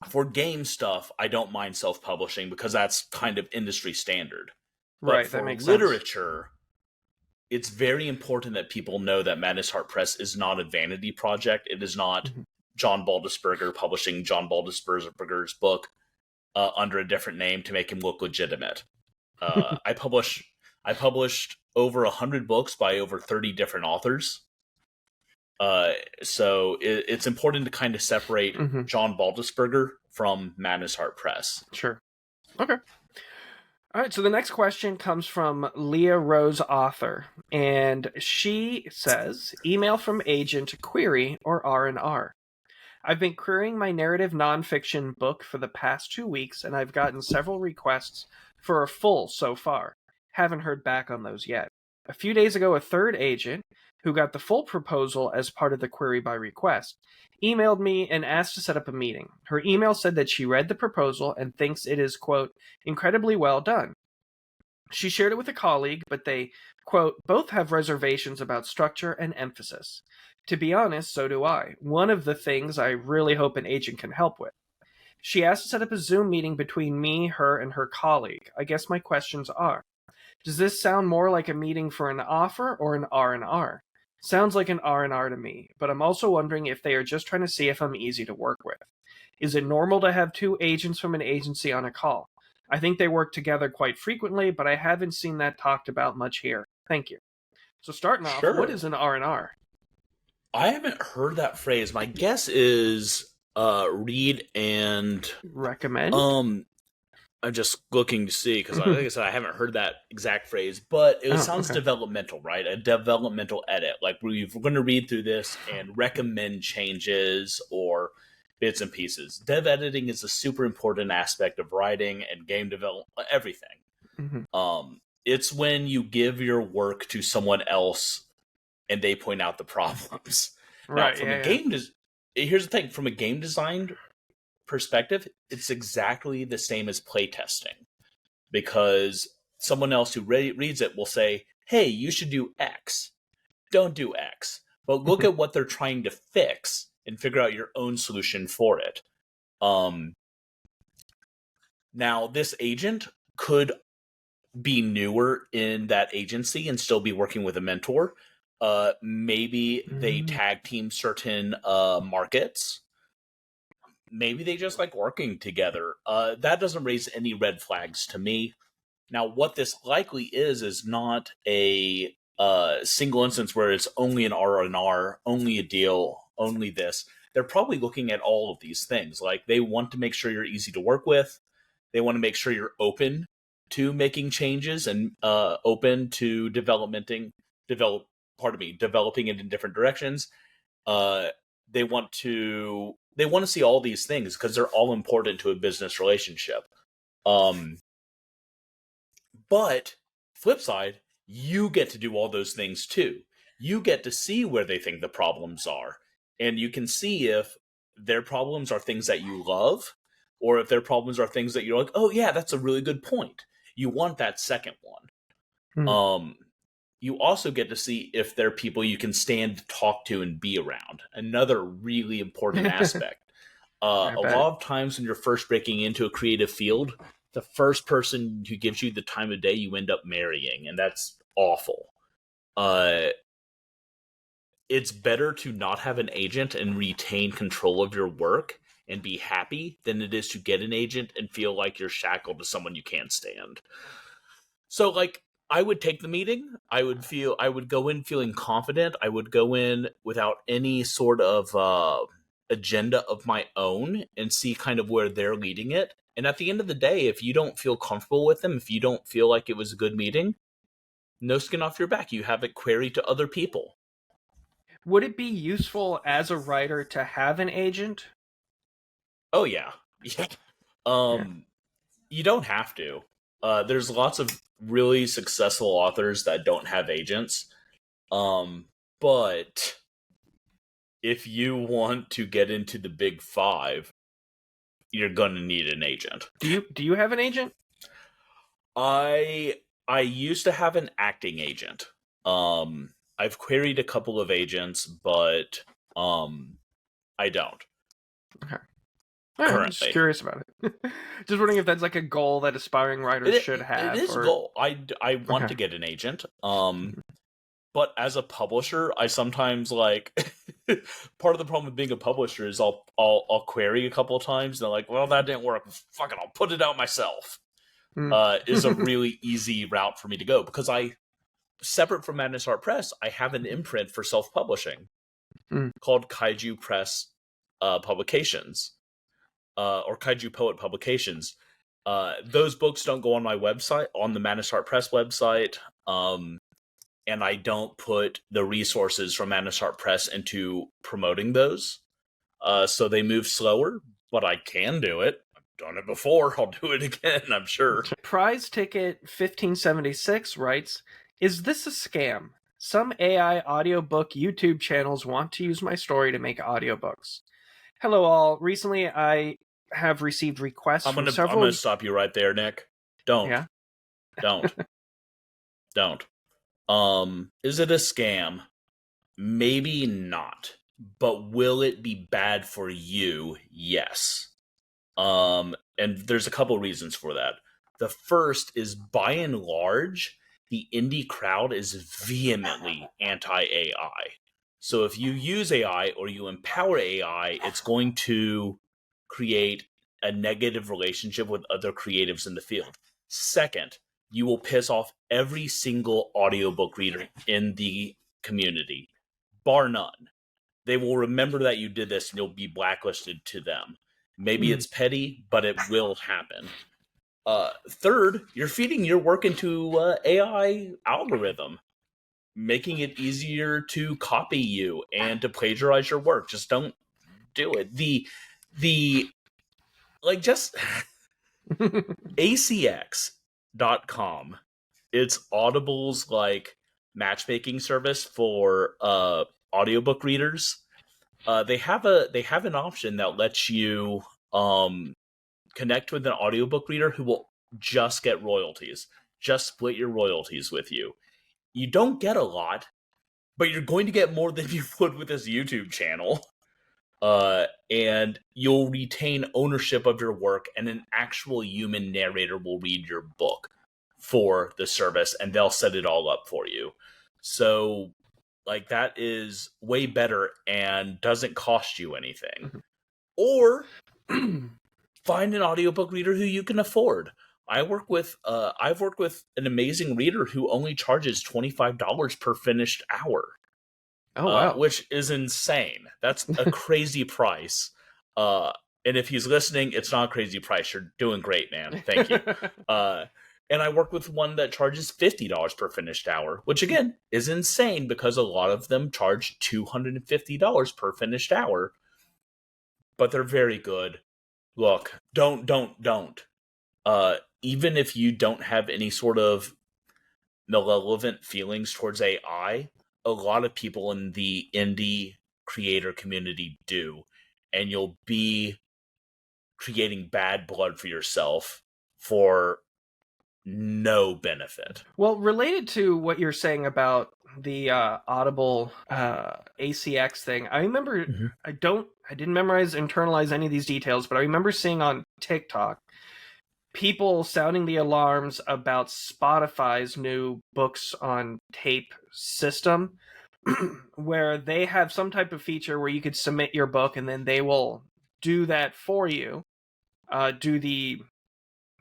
for game stuff, I don't mind self-publishing because that's kind of industry standard. But that makes literature, it's very important that people know that Madness Heart Press is not a vanity project. It is not... John Baltisberger publishing John Baltisberger's book under a different name to make him look legitimate. I published over 100 books by over 30 different authors. So it's important to kind of separate John Baltisberger from Madness Heart Press. Sure. Okay. All right, so the next question comes from Leah Rose Author, and she says, email from agent query or R&R. I've been querying my narrative nonfiction book for the past 2 weeks, and I've gotten several requests for a full so far. Haven't heard back on those yet. A few days ago, a third agent, who got the full proposal as part of the query by request, emailed me and asked to set up a meeting. Her email said that she read the proposal and thinks it is, quote, incredibly well done. She shared it with a colleague, but they, quote, both have reservations about structure and emphasis. To be honest, so do I. One of the things I really hope an agent can help with. She asked to set up a Zoom meeting between me, her, and her colleague. I guess my questions are, Does this sound more like a meeting for an offer or an R&R? Sounds like an R&R to me, but I'm also wondering if they are just trying to see if I'm easy to work with. Is it normal to have two agents from an agency on a call? I think they work together quite frequently, but I haven't seen that talked about much here. Thank you. So starting off, what Sure. is an R&R? I haven't heard that phrase. My guess is read and Recommend? um I'm just looking to see because, like I said, I haven't heard that exact phrase, but it sounds okay. developmental, right? A developmental edit. Like we're going to read through this and recommend changes or bits and pieces. Dev editing is a super important aspect of writing and game development, everything. Mhm. It's when you give your work to someone else and they point out the problems. Now, Right, from a yeah. here's the thing: from a game design perspective, it's exactly the same as playtesting because someone else who reads it will say, "Hey, you should do X. Don't do X." But look at what they're trying to fix and figure out your own solution for it. Um, Now, this agent could be newer in that agency and still be working with a mentor. Maybe they Mm. tag team certain markets. Maybe they just like working together. That doesn't raise any red flags to me. Now, what this likely is not a single instance where it's only an R&R, only a deal, only this. They're probably looking at all of these things. Like they want to make sure you're easy to work with. They want to make sure you're open to making changes and open to developing it in different directions. Uh, they want to see all these things because they're all important to a business relationship. Um, but flip side, you get to do all those things too. You get to see where they think the problems are, and you can see if their problems are things that you love, or if their problems are things that you're like, oh yeah, that's a really good point. You want that second one. Hmm. You also get to see if they're people you can stand to talk to and be around. Another really important aspect. I A bet. lot of times when you're first breaking into a creative field, the first person who gives you the time of day you end up marrying, and that's awful. Uh, it's better to not have an agent and retain control of your work and be happy than it is to get an agent and feel like you're shackled to someone you can't stand. So like I would take the meeting. I would go in feeling confident. I would go in without any sort of agenda of my own and see kind of where they're leading it. And at the end of the day, if you don't feel comfortable with them, if you don't feel like it was a good meeting, no skin off your back. You have it queried to other people. Would it be useful as a writer to have an agent? Oh yeah. Yeah. Yeah. You don't have to. There's lots of really successful authors that don't have agents. But if you want to get into the big five, you're gonna need an agent. Do you have an agent? I I used to have an acting agent. I've queried a couple of agents, but I don't Okay. All right, I'm just currently. curious about it. Just wondering if that's like a goal that aspiring writers should It have, is or goal. I want okay. to get an agent. But as a publisher, I sometimes like part of the problem with being a publisher is I'll query a couple of times and they're like, well, that didn't work. Fuck it, I'll put it out myself. Mm. Is a really easy route for me to go because I, separate from Madness Art Press, I have an imprint for self-publishing Mm. called Kaiju Press Publications or Kaiju Poet Publications. Those books don't go on my website, on the Madness Art Press website. And I don't put the resources from Madness Art Press into promoting those. So they move slower, but I can do it. I've done it before. I'll do it again, I'm sure. Prize Ticket 1576 writes, "Is this a scam? Some AI audiobook YouTube channels want to use my story to make audiobooks. Hello all. Recently I have received requests I'm from gonna several stop you right there, Nick. Don't. Yeah. Don't. Don't. Is it a scam? Maybe not. But will it be bad for you? Yes. And there's a couple reasons for that. The first is by and large, the indie crowd is vehemently anti-AI. So if you use AI or you empower AI, it's going to create a negative relationship with other creatives in the field. Second, you will piss off every single audiobook reader in the community, bar none. They will remember that you did this and you'll be blacklisted to them. Maybe it's petty, but it will happen. Third, you're feeding your work into AI algorithm, making it easier to copy you and to plagiarize your work. Just don't do it. Just acx.com. It's Audible's matchmaking service for audiobook readers. They have an option that lets you connect with an audiobook reader who will just get royalties, just split your royalties with you. You don't get a lot, but you're going to get more than you would with this YouTube channel. And you'll retain ownership of your work, and an actual human narrator will read your book for the service, and they'll set it all up for you. So, that is way better and doesn't cost you anything. Or find an audiobook reader who you can afford. I've worked with an amazing reader who only charges $25 per finished hour. Oh, wow. Which is insane. That's a crazy price. And if he's listening, it's not a crazy price. You're doing great, man. Thank you. And I work with one that charges $50 per finished hour, which again is insane because a lot of them charge $250 per finished hour. But they're very good. Look, don't. Even if you don't have any sort of malevolent feelings towards AI, a lot of people in the indie creator community do, and you'll be creating bad blood for yourself for no benefit. Well, related to what you're saying about the Audible ACX thing, I remember I didn't internalize any of these details, but I remember seeing on TikTok people sounding the alarms about Spotify's new books on tape system, where they have some type of feature where you could submit your book and then they will do that for you, do the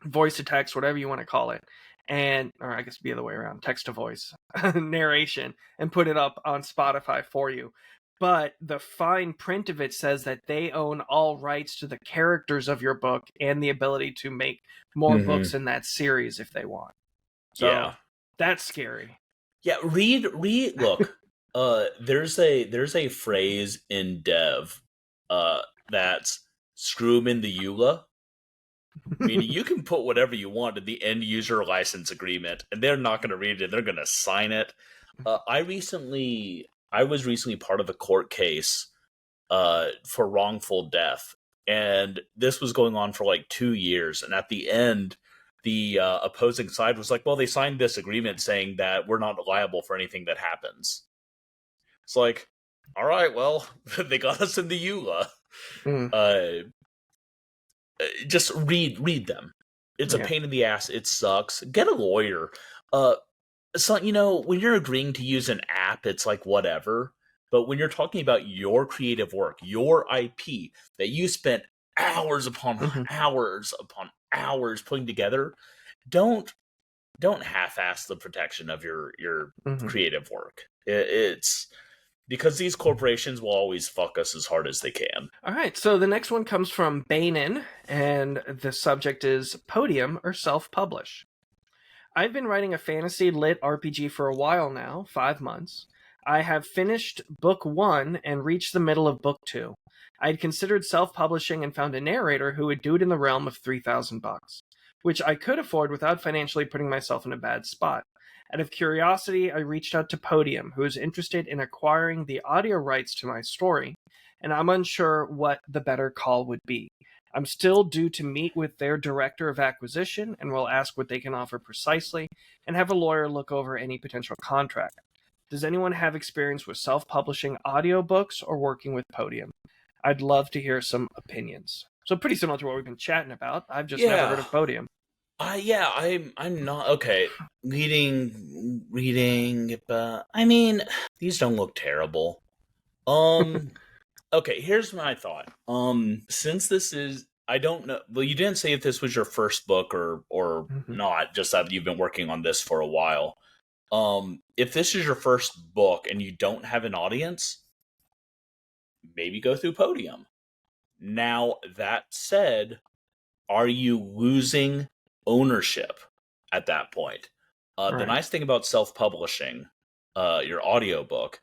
voice to text, whatever you want to call it, or I guess the other way around, text to voice narration, and put it up on Spotify for you. But the fine print of it says that they own all rights to the characters of your book and the ability to make more books in that series if they want. So that's scary. Yeah, read. Look, there's a phrase in dev that's screw 'em in the EULA. Meaning you can put whatever you want in the end user license agreement, and they're not going to read it. They're going to sign it. I was recently part of a court case for wrongful death, and this was going on for 2 years. And at the end, the opposing side was like, well, they signed this agreement saying that we're not liable for anything that happens. It's like, all right, well, they got us in the EULA. Just read them. It's a pain in the ass. It sucks. Get a lawyer. So, when you're agreeing to use an app, it's like whatever. But when you're talking about your creative work, your IP that you spent hours upon hours upon hours putting together, don't half-ass the protection of your creative work. It's because these corporations will always fuck us as hard as they can. All right, so the next one comes from Bainin, and the subject is Podium or self-publish. I've been writing a fantasy lit RPG for a while now, 5 months. I have finished book 1 and reached the middle of book 2. I had considered self-publishing and found a narrator who would do it in the realm of $3,000, which I could afford without financially putting myself in a bad spot. Out of curiosity, I reached out to Podium, who is interested in acquiring the audio rights to my story, and I'm unsure what the better call would be. I'm still due to meet with their director of acquisition, and will ask what they can offer precisely, and have a lawyer look over any potential contract. Does anyone have experience with self-publishing audiobooks or working with Podium? I'd love to hear some opinions. So pretty similar to what we've been chatting about. I've just never heard of Podium. I'm not okay. Reading, but I mean, these don't look terrible. Okay, here's my thought. Since this is, I don't know. Well, you didn't say if this was your first book or Mhm. not. Just that you've been working on this for a while. If this is your first book and you don't have an audience, maybe go through Podium. Now that said, are you losing ownership at that point? The Right. nice thing about self-publishing, your audiobook,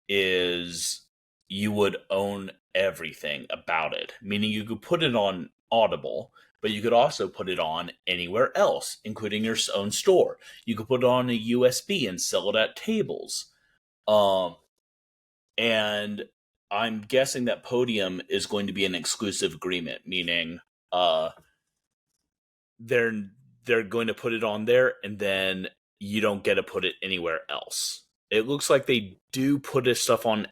is you would own everything about it. Meaning you could put it on Audible, but you could also put it on anywhere else, including your own store. You could put it on a USB and sell it at tables. Um, and I'm guessing that Podium is going to be an exclusive agreement, meaning uh, they're they're going to put it on there, and then you don't get to put it anywhere else. It looks like they do put this stuff on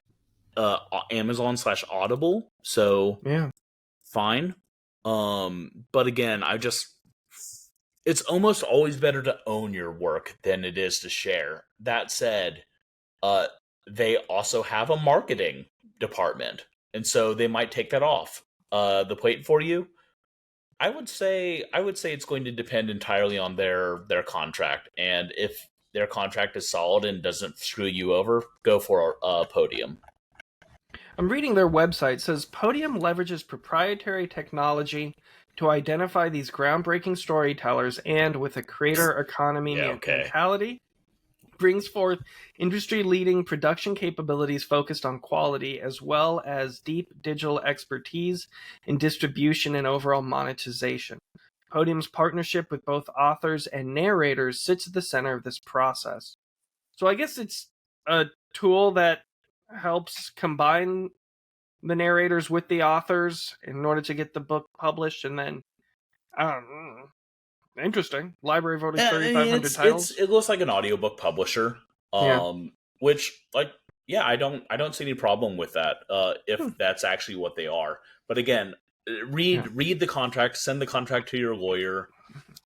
Amazon/Audible, so Yeah. fine. But again, it's almost always better to own your work than it is to share. That said, uh, they also have a marketing department, and so they might take that off the plate for you. I would say it's going to depend entirely on their contract, and if their contract is solid and doesn't screw you over, go for a Podium. I'm reading their website. It says Podium leverages proprietary technology to identify these groundbreaking storytellers and, with a creator economy Yeah, okay. mentality, brings forth industry-leading production capabilities focused on quality, as well as deep digital expertise in distribution and overall monetization. Podium's partnership with both authors and narrators sits at the center of this process. So I guess it's a tool that helps combine the narrators with the authors in order to get the book published, and then I don't know. Interesting. Library voted I mean, 3,500 titles. it looks like an audiobook publisher. Yeah. Which like yeah, I don't see any problem with that. If Hmm. that's actually what they are. But again, read the contract, send the contract to your lawyer,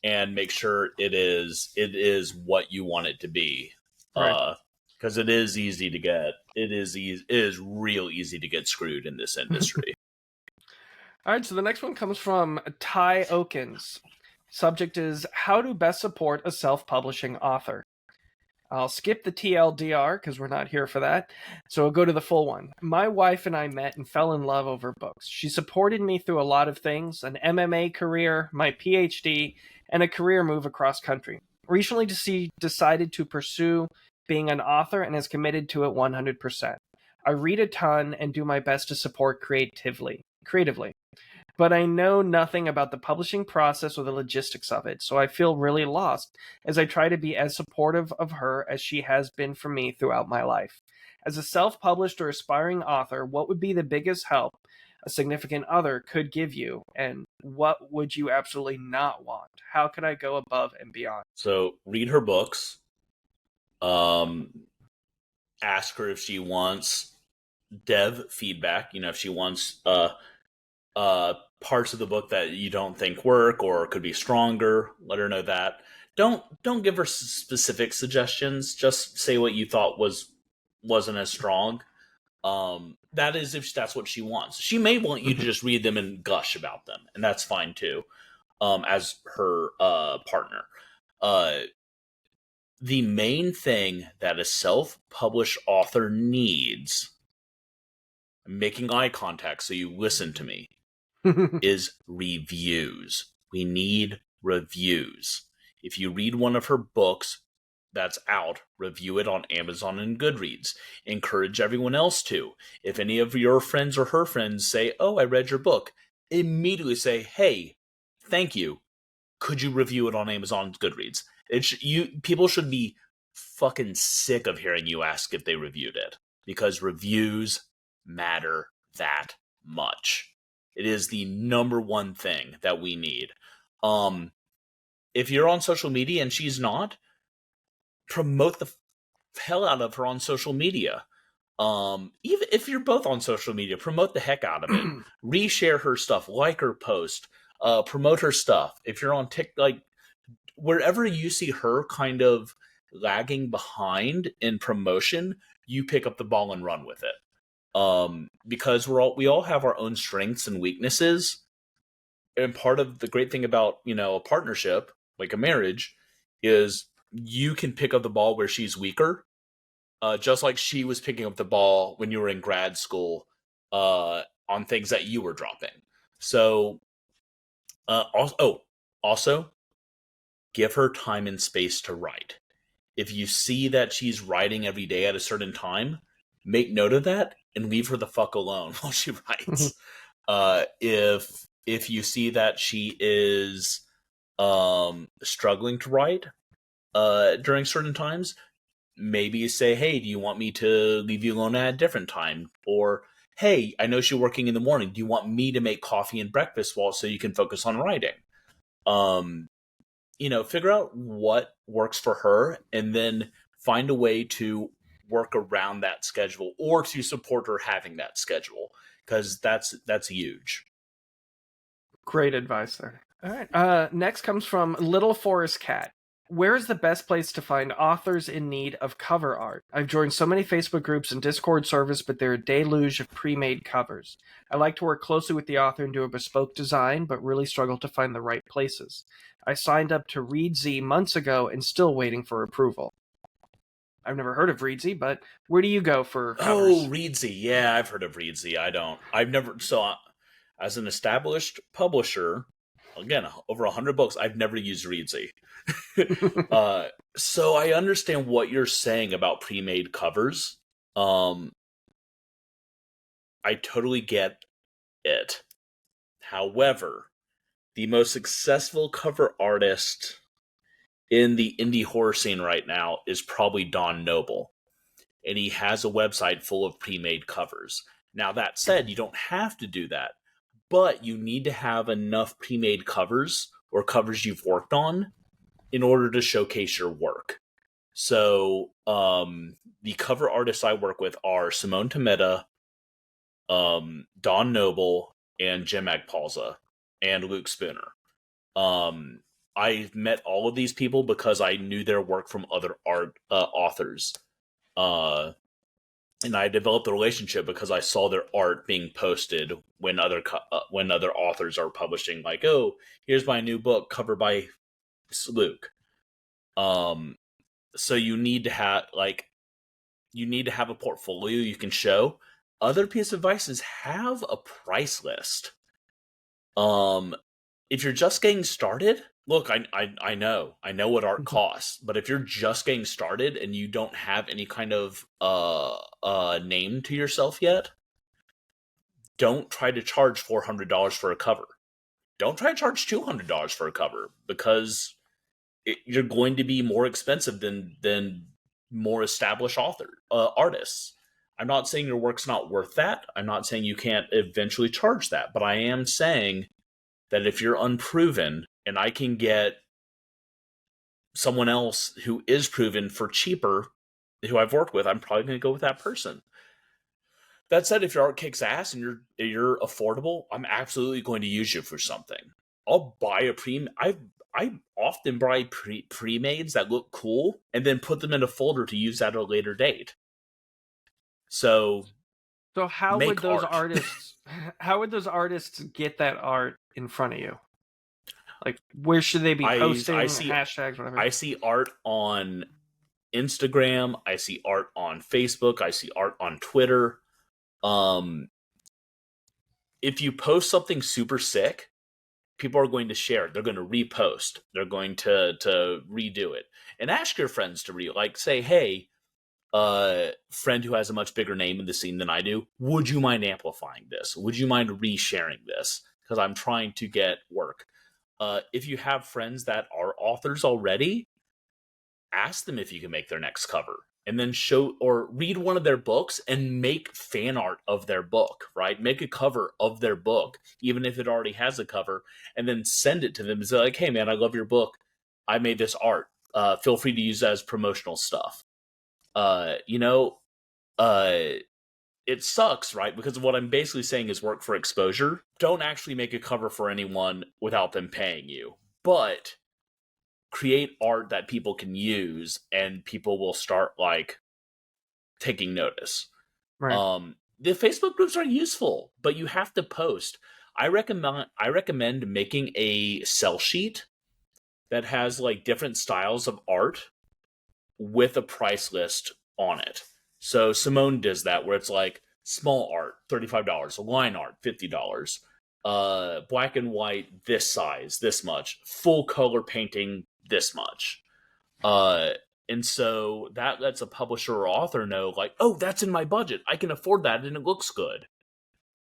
and make sure it is what you want it to be. Right. Because it is easy to get. It is real easy to get screwed in this industry. All right, so the next one comes from Ty Okins. Subject is how to best support a self-publishing author. I'll skip the TLDR because we're not here for that. So I'll go to the full one. My wife and I met and fell in love over books. She supported me through a lot of things, an MMA career, my PhD, and a career move across country. Recently, she decided to pursue being an author and has committed to it 100%. I read a ton and do my best to support creatively. But I know nothing about the publishing process or the logistics of it, so I feel really lost as I try to be as supportive of her as she has been for me throughout my life. As a self-published or aspiring author, what would be the biggest help a significant other could give you, and what would you absolutely not want? How could I go above and beyond? So read her books. Ask her if she wants dev feedback. If she wants parts of the book that you don't think work or could be stronger, let her know that. Don't give her specific suggestions. Just say what you thought wasn't as strong. That is if that's what she wants. She may want you to just read them and gush about them, and that's fine too. As her partner, the main thing that a self-published author needs, making eye contact so you listen to me, is reviews. We need reviews. If you read one of her books that's out, review it on Amazon and Goodreads. Encourage everyone else to. If any of your friends or her friends say, "Oh, I read your book," immediately say, "Hey, thank you. Could you review it on Amazon and Goodreads?" People should be fucking sick of hearing you ask if they reviewed it, because reviews matter that much. It is the number one thing that we need. If you're on social media and she's not, promote the hell out of her on social media. Even if you're both on social media, promote the heck out of it. Reshare her stuff, like her post, promote her stuff. If you're on TikTok, wherever you see her kind of lagging behind in promotion, you pick up the ball and run with it. Because we all have our own strengths and weaknesses. And part of the great thing about, a partnership, like a marriage, is you can pick up the ball where she's weaker. Just like she was picking up the ball when you were in grad school on things that you were dropping. So, also, give her time and space to write. If you see that she's writing every day at a certain time, make note of that and leave her the fuck alone while she writes. If you see that she is struggling to write during certain times, maybe you say, hey, do you want me to leave you alone at a different time? Or, hey, I know she's working in the morning. Do you want me to make coffee and breakfast so you can focus on writing? Figure out what works for her and then find a way to work around that schedule or to support her having that schedule, because that's huge. Great advice there. All right. Next comes from Little Forest Cat. Where is the best place to find authors in need of cover art? I've joined so many Facebook groups and Discord servers, but they're a deluge of pre-made covers. I like to work closely with the author and do a bespoke design, but really struggle to find the right places. I signed up to ReadZ months ago and still waiting for approval. I've never heard of ReadZ, but where do you go for covers? Oh, ReadZ. Yeah, I've heard of ReadZ. As an established publisher, again, over 100 books, I've never used ReadZ. So I understand what you're saying about pre-made covers. I totally get it. However, the most successful cover artist in the indie horror scene right now is probably Don Noble. And he has a website full of pre-made covers. Now, that said, you don't have to do that, but you need to have enough pre-made covers or covers you've worked on in order to showcase your work. So, the cover artists I work with are Simone Tometa, Don Noble, and Jim Agpalza, and Luke Spooner. I met all of these people because I knew their work from other authors. And I developed a relationship because I saw their art being posted when other authors are publishing, like, oh, here's my new book covered by Luke. So you need to have a portfolio you can show. Other piece of advice is have a price list. If you're just getting started, look, I know what art costs, but if you're just getting started and you don't have any kind of name to yourself yet, don't try to charge $400 for a cover. Don't try to charge $200 for a cover, because you're going to be more expensive than more established artists. I'm not saying your work's not worth that. I'm not saying you can't eventually charge that, but I am saying that if you're unproven and I can get someone else who is proven for cheaper, who I've worked with, I'm probably going to go with that person. That said, if your art kicks ass and you're affordable, I'm absolutely going to use you for something. I'll buy I often buy pre-mades that look cool and then put them in a folder to use at a later date. So how would those artists get that art in front of you? Like, where should they be posting? Hashtags, whatever. I see art on Instagram. I see art on Facebook. I see art on Twitter. If you post something super sick, people are going to share it. They're going to repost. They're going to redo it. And ask your friends to say, hey, friend who has a much bigger name in the scene than I do, would you mind amplifying this? Would you mind resharing this? Because I'm trying to get work. If you have friends that are authors already, ask them if you can make their next cover, and then show or read one of their books and make fan art of their book, right? Make a cover of their book, even if it already has a cover, and then send it to them and say, like, hey man, I love your book. I made this art. Feel free to use that as promotional stuff. It sucks, right? Because what I'm basically saying is work for exposure. Don't actually make a cover for anyone without them paying you. But create art that people can use, and people will start like taking notice. Right. The Facebook groups are useful, but you have to post. I recommend making a sell sheet that has like different styles of art with a price list on it. So Simone does that, where it's like small art, $35, line art, $50, black and white, this size, this much, full color painting, this much. And so that lets a publisher or author know, like, oh, that's in my budget. I can afford that, and it looks good.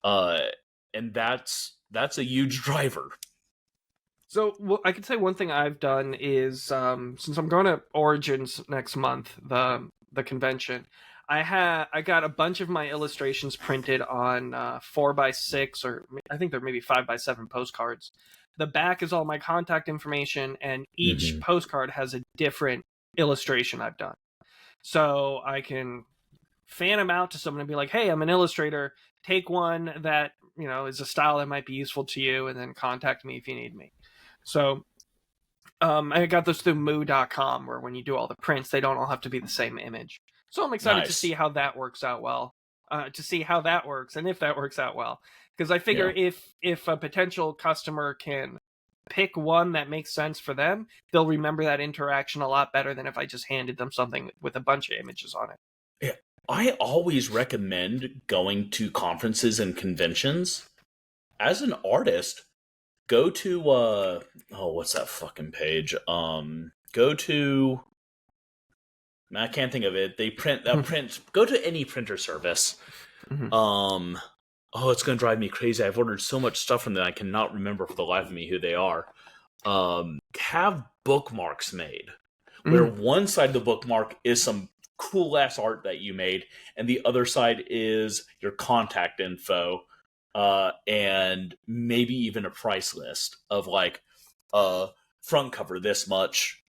And that's a huge driver. So I could say one thing I've done is since I'm going to Origins next month, the convention, I got a bunch of my illustrations printed on 4x6, or I think they're maybe 5x7 postcards. The back is all my contact information, and each postcard has a different illustration I've done. So I can fan them out to someone and be like, hey, I'm an illustrator. Take one that, is a style that might be useful to you, and then contact me if you need me. So I got those through moo.com, where when you do all the prints, they don't all have to be the same image. So I'm excited to see how that works out well, to see how that works, and if that works out well. Because I figure if a potential customer can pick one that makes sense for them, they'll remember that interaction a lot better than if I just handed them something with a bunch of images on it. Yeah, I always recommend going to conferences and conventions. As an artist, go to what's that fucking page? Go to, I can't think of it. They print go to any printer service. It's gonna drive me crazy. I've ordered so much stuff from them, I cannot remember for the life of me who they are. Have bookmarks made, where one side of the bookmark is some cool ass art that you made, and the other side is your contact info, and maybe even a price list of like front cover this much,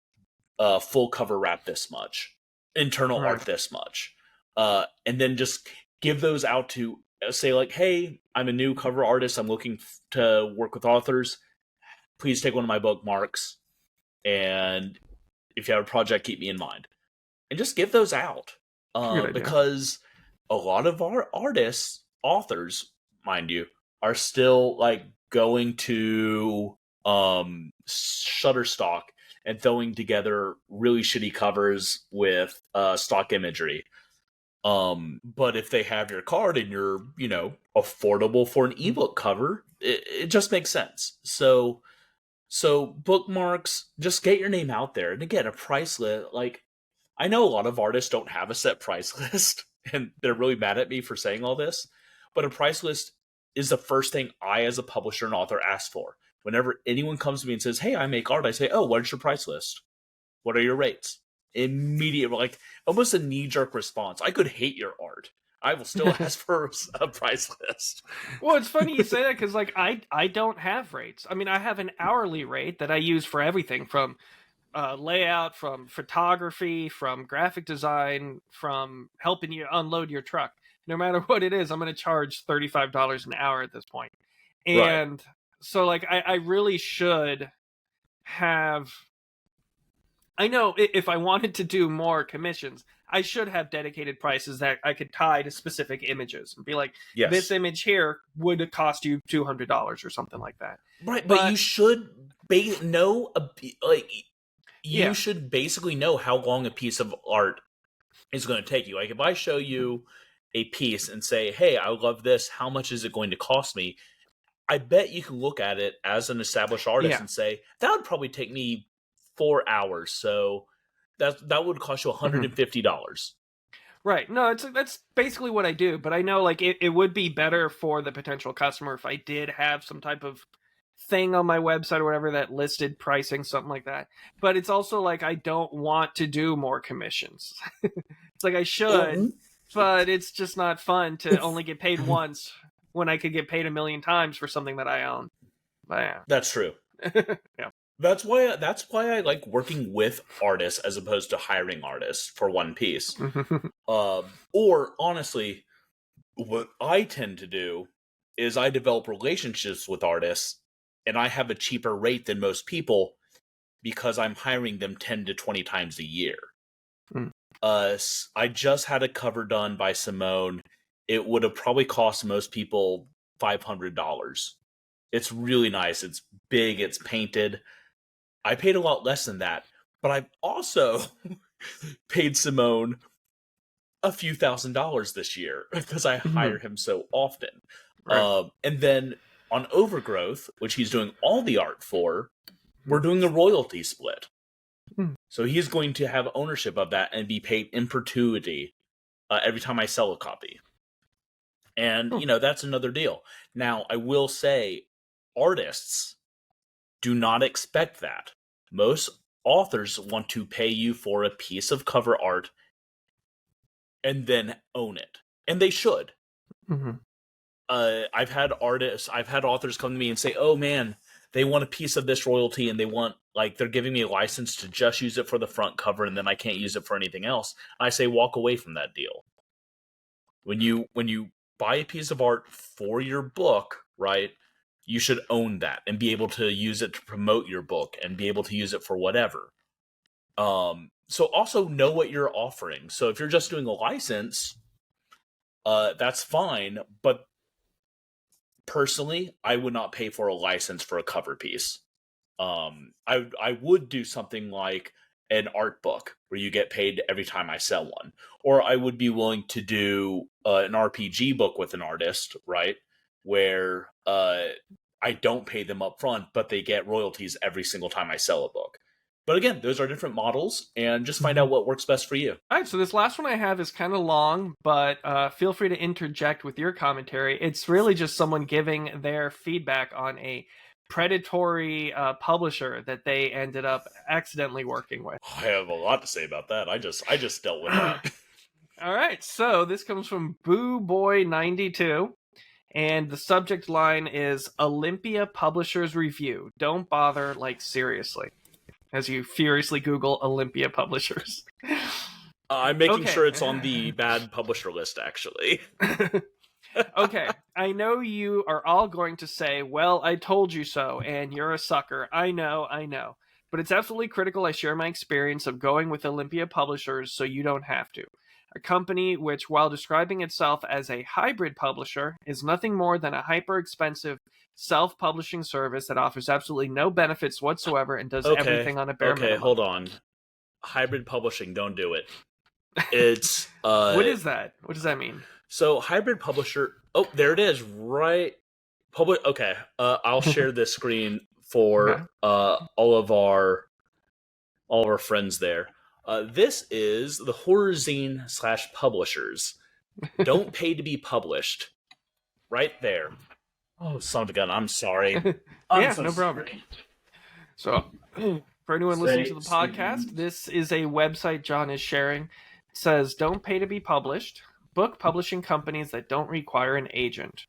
full cover wrap this much, internal art this much, and then just give those out to say like, hey, I'm a new cover artist, I'm looking to work with authors, please take one of my bookmarks, and if you have a project, keep me in mind. And just give those out, because a lot of our artists, authors, mind you, are still like going to Shutterstock and throwing together really shitty covers with stock imagery. But if they have your card and you're, affordable for an ebook cover, it just makes sense. So bookmarks, just get your name out there. And again, a price list, like, I know a lot of artists don't have a set price list, and they're really mad at me for saying all this, but a price list is the first thing I, as a publisher and author, ask for. Whenever anyone comes to me and says, hey, I make art, I say, oh, what is your price list? What are your rates? Immediate, like, almost a knee-jerk response. I could hate your art. I will still ask for a price list. Well, it's funny you say that, because like I don't have rates. I mean, I have an hourly rate that I use for everything from layout, from photography, from graphic design, from helping you unload your truck. No matter what it is, I'm going to charge $35 an hour at this point. And so like I really should have, I know if I wanted to do more commissions, I should have dedicated prices that I could tie to specific images and be like, this image here would cost you $200 or something like that. Right, but you should know, you should basically know how long a piece of art is going to take you. Like, if I show you a piece and say, hey, I love this, how much is it going to cost me? I bet you can look at it as an established artist and say, that would probably take me 4 hours, so that would cost you $150. Right. No, that's basically what I do, but I know like it would be better for the potential customer if I did have some type of thing on my website or whatever that listed pricing, something like that. But it's also like I don't want to do more commissions. It's like I should, but it's just not fun to only get paid once when I could get paid 1,000,000 times for something that I own. But, yeah. That's true. Yeah. That's why I like working with artists as opposed to hiring artists for one piece. Or honestly, what I tend to do is I develop relationships with artists, and I have a cheaper rate than most people, because I'm hiring them 10 to 20 times a year. Mm. I just had a cover done by Simone. It would have probably cost most people $500. It's really nice. It's big. It's painted. I paid a lot less than that, but I've also paid Simone a few $1,000s this year because I hire him so often. Right. And then on Overgrowth, which he's doing all the art for, we're doing a royalty split. So he's going to have ownership of that and be paid in perpetuity every time I sell a copy. And, that's another deal. Now, I will say, artists do not expect that. Most authors want to pay you for a piece of cover art and then own it. And they should. I've had authors come to me and say, oh man, they want a piece of this royalty and they want, they're giving me a license to just use it for the front cover and then I can't use it for anything else. I say, walk away from that deal. When you buy a piece of art for your book, right, you should own that and be able to use it to promote your book and be able to use it for whatever. So also know what you're offering. So if you're just doing a license, that's fine. But personally, I would not pay for a license for a cover piece. I would do something like an art book where you get paid every time I sell one. Or I would be willing to do an RPG book with an artist, right? Where I don't pay them up front, but they get royalties every single time I sell a book. But again, those are different models, and just find out what works best for you. All right, so this last one I have is kind of long, but feel free to interject with your commentary. It's really just someone giving their feedback on a predatory publisher that they ended up accidentally working with. I have a lot to say about that. I just dealt with that. All right, so this comes from Boo Boy 92. And the subject line is Olympia Publishers Review. Don't bother, seriously. As you furiously Google Olympia Publishers. I'm making sure it's on the bad publisher list, actually. Okay, I know you are all going to say, well, I told you so, and you're a sucker. I know. But it's absolutely critical I share my experience of going with Olympia Publishers so you don't have to. A company which, while describing itself as a hybrid publisher, is nothing more than a hyper-expensive self-publishing service that offers absolutely no benefits whatsoever and does everything on a bare minimum. Okay, hold on. Hybrid publishing, don't do it. It's what is that? What does that mean? So hybrid publisher. Oh, there it is. Right. Okay. I'll share this screen for all of our friends there. This is the horror zine / publishers. Don't pay to be published. Right there. Oh, son of a gun. I'm sorry. No problem. So, for anyone listening to the podcast, this is a website John is sharing. It says, don't pay to be published. Book publishing companies that don't require an agent.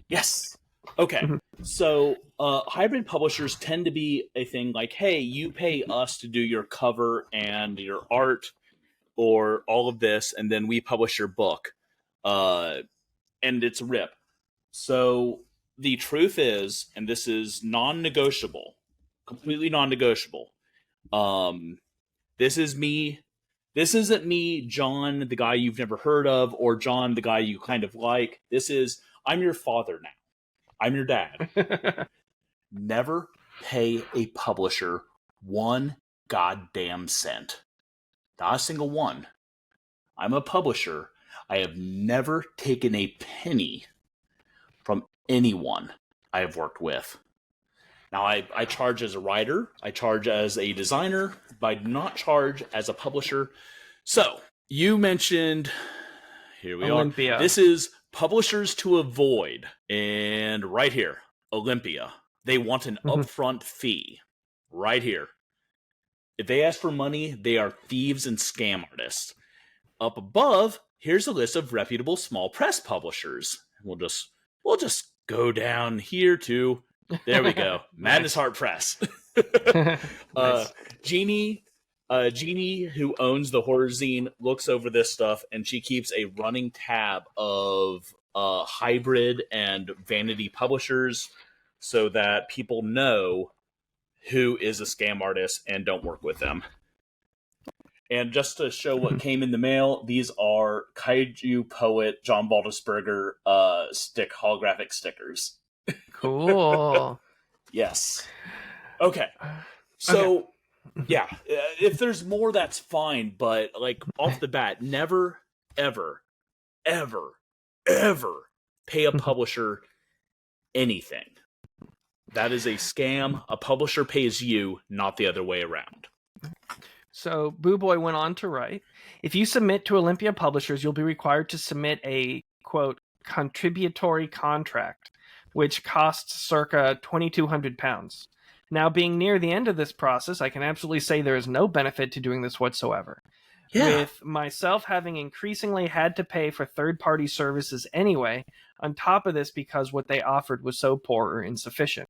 Yes. Okay. So, hybrid publishers tend to be a thing like, hey, you pay us to do your cover and your art or all of this, and then we publish your book. And it's a rip. So, the truth is, and this is non-negotiable, completely non-negotiable. This is me. This isn't me, John, the guy you've never heard of, or John, the guy you kind of like. This is, I'm your father now. I'm your dad. Never pay a publisher one goddamn cent. Not a single one. I'm a publisher. I have never taken a penny from anyone I have worked with. Now, I charge as a writer, I charge as a designer, but I do not charge as a publisher. So, you mentioned, here we Olympia. are. This is publishers to avoid. And right here, Olympia. They want an upfront fee. Right here. If they ask for money, they are thieves and scam artists. Up above, here's a list of reputable small press publishers. We'll just go down here to, there we go, Madness Heart Press. Nice. Jeannie, who owns the horror zine, looks over this stuff, and she keeps a running tab of hybrid and vanity publishers so that people know, who is a scam artist, and don't work with them. And just to show what came in the mail, these are Kaiju Poet John Baltisberger holographic stickers. Cool. Yes. Okay. So, yeah, if there's more, that's fine. But, like, off the bat, never, ever, ever, ever pay a publisher anything. That is a scam. A publisher pays you, not the other way around. So Boo Boy went on to write, if you submit to Olympia Publishers, you'll be required to submit a, quote, contributory contract, which costs circa £2,200. Now, being near the end of this process, I can absolutely say there is no benefit to doing this whatsoever. Yeah. With myself having increasingly had to pay for third-party services anyway, on top of this because what they offered was so poor or insufficient.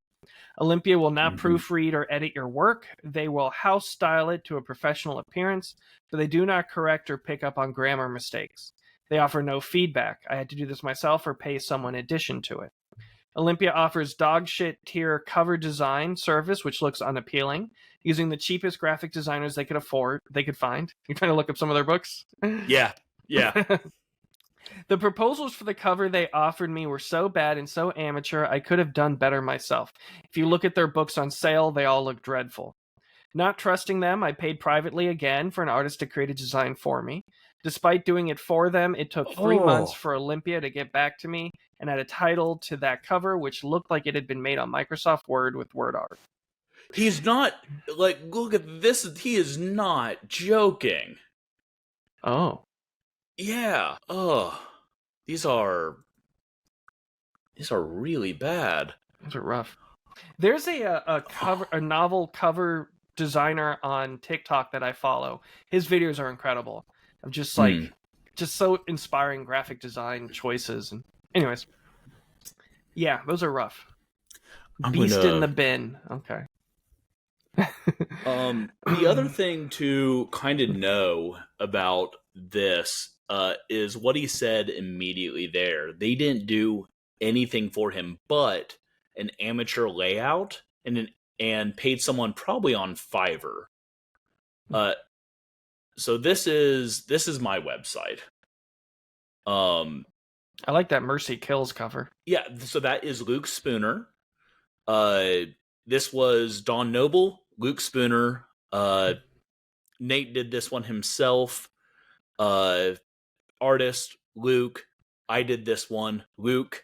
Olympia will not proofread or edit your work. They will house style it to a professional appearance, but they do not correct or pick up on grammar mistakes. They offer no feedback. I had to do this myself or pay someone in addition to it. Olympia offers dog shit tier cover design service, which looks unappealing, using the cheapest graphic designers they could find. You're trying to look up some of their books? Yeah. The proposals for the cover they offered me were so bad and so amateur, I could have done better myself. If you look at their books on sale, they all look dreadful. Not trusting them, I paid privately again for an artist to create a design for me. Despite doing it for them, it took 3 months for Olympia to get back to me and add a title to that cover, which looked like it had been made on Microsoft Word with word art. He's not, like, look at this, he is not joking. Oh. Yeah. These are really bad. These are rough. There's a novel cover designer on TikTok that I follow. His videos are incredible. I'm just like just so inspiring graphic design choices. And anyways, yeah, those are rough. Beast in the bin. Okay. The other thing to kind of know about this is what he said immediately there. They didn't do anything for him but an amateur layout and paid someone probably on Fiverr. So this is my website. I like that Mercy Kills cover. Yeah, so that is Luke Spooner. This was Don Noble, Luke Spooner. Nate did this one himself. Artist Luke. I did this one. Luke.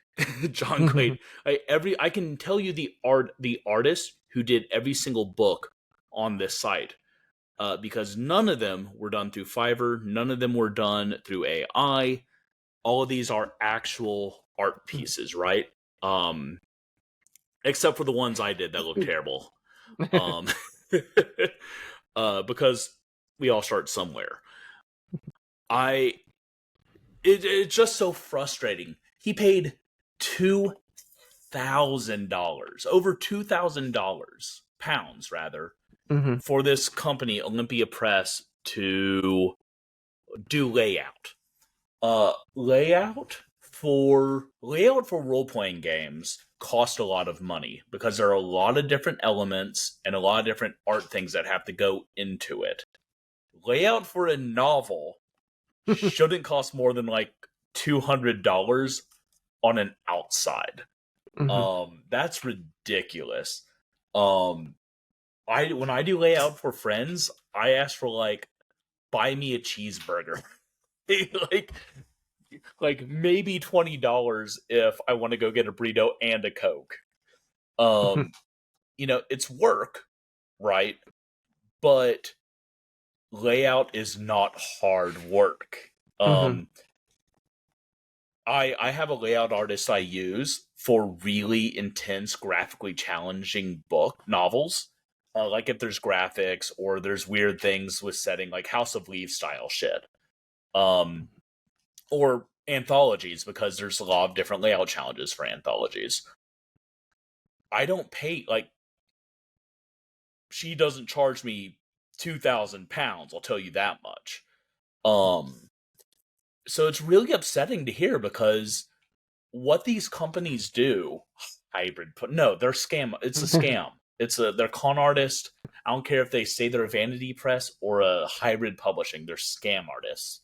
John Clayton. I can tell you the artist who did every single book on this site. Because none of them were done through Fiverr. None of them were done through AI. All of these are actual art pieces, right? Except for the ones I did that look terrible. Because we all start somewhere. It's just so frustrating. He paid $2,000, over $2,000, pounds rather, for this company, Olympia Press, to do layout. Layout for role-playing games cost a lot of money because there are a lot of different elements and a lot of different art things that have to go into it. Layout for a novel shouldn't cost more than like $200 on an outside. That's ridiculous. When I do layout for friends, I ask for like, buy me a cheeseburger. like maybe $20 if I want to go get a burrito and a Coke. It's work, right? But layout is not hard work. I have a layout artist I use for really intense, graphically challenging novels. Like if there's graphics or there's weird things with setting, like House of Leaves style shit. Or anthologies, because there's a lot of different layout challenges for anthologies. I don't pay, she doesn't charge me £2,000, I'll tell you that much. So it's really upsetting to hear, because what these companies do, they're scam. It's a scam. They're con artists. I don't care if they say they're a vanity press or a hybrid publishing. They're scam artists.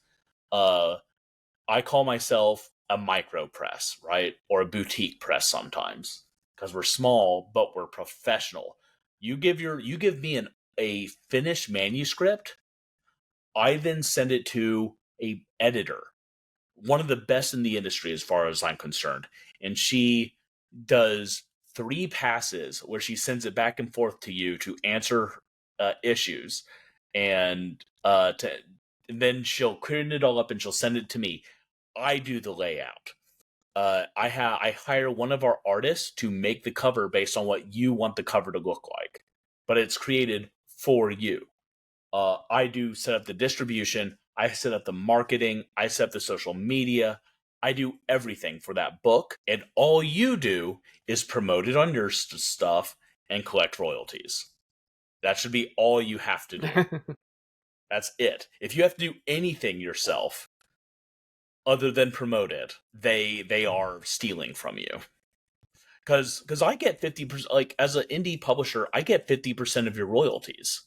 I call myself a micro press, right? Or a boutique press sometimes, because we're small, but we're professional. You give me a finished manuscript, I then send it to a editor, one of the best in the industry as far as I'm concerned. And she does 3 passes where she sends it back and forth to you to answer issues. And then she'll clean it all up and she'll send it to me. I do the layout. I hire one of our artists to make the cover based on what you want the cover to look like, but it's created for you. I do set up the distribution. I set up the marketing. I set up the social media. I do everything for that book, and all you do is promote it on your stuff and collect royalties. That should be all you have to do. That's it. If you have to do anything yourself other than promote it, they are stealing from you. Because I get 50%, like as an indie publisher, I get 50% of your royalties.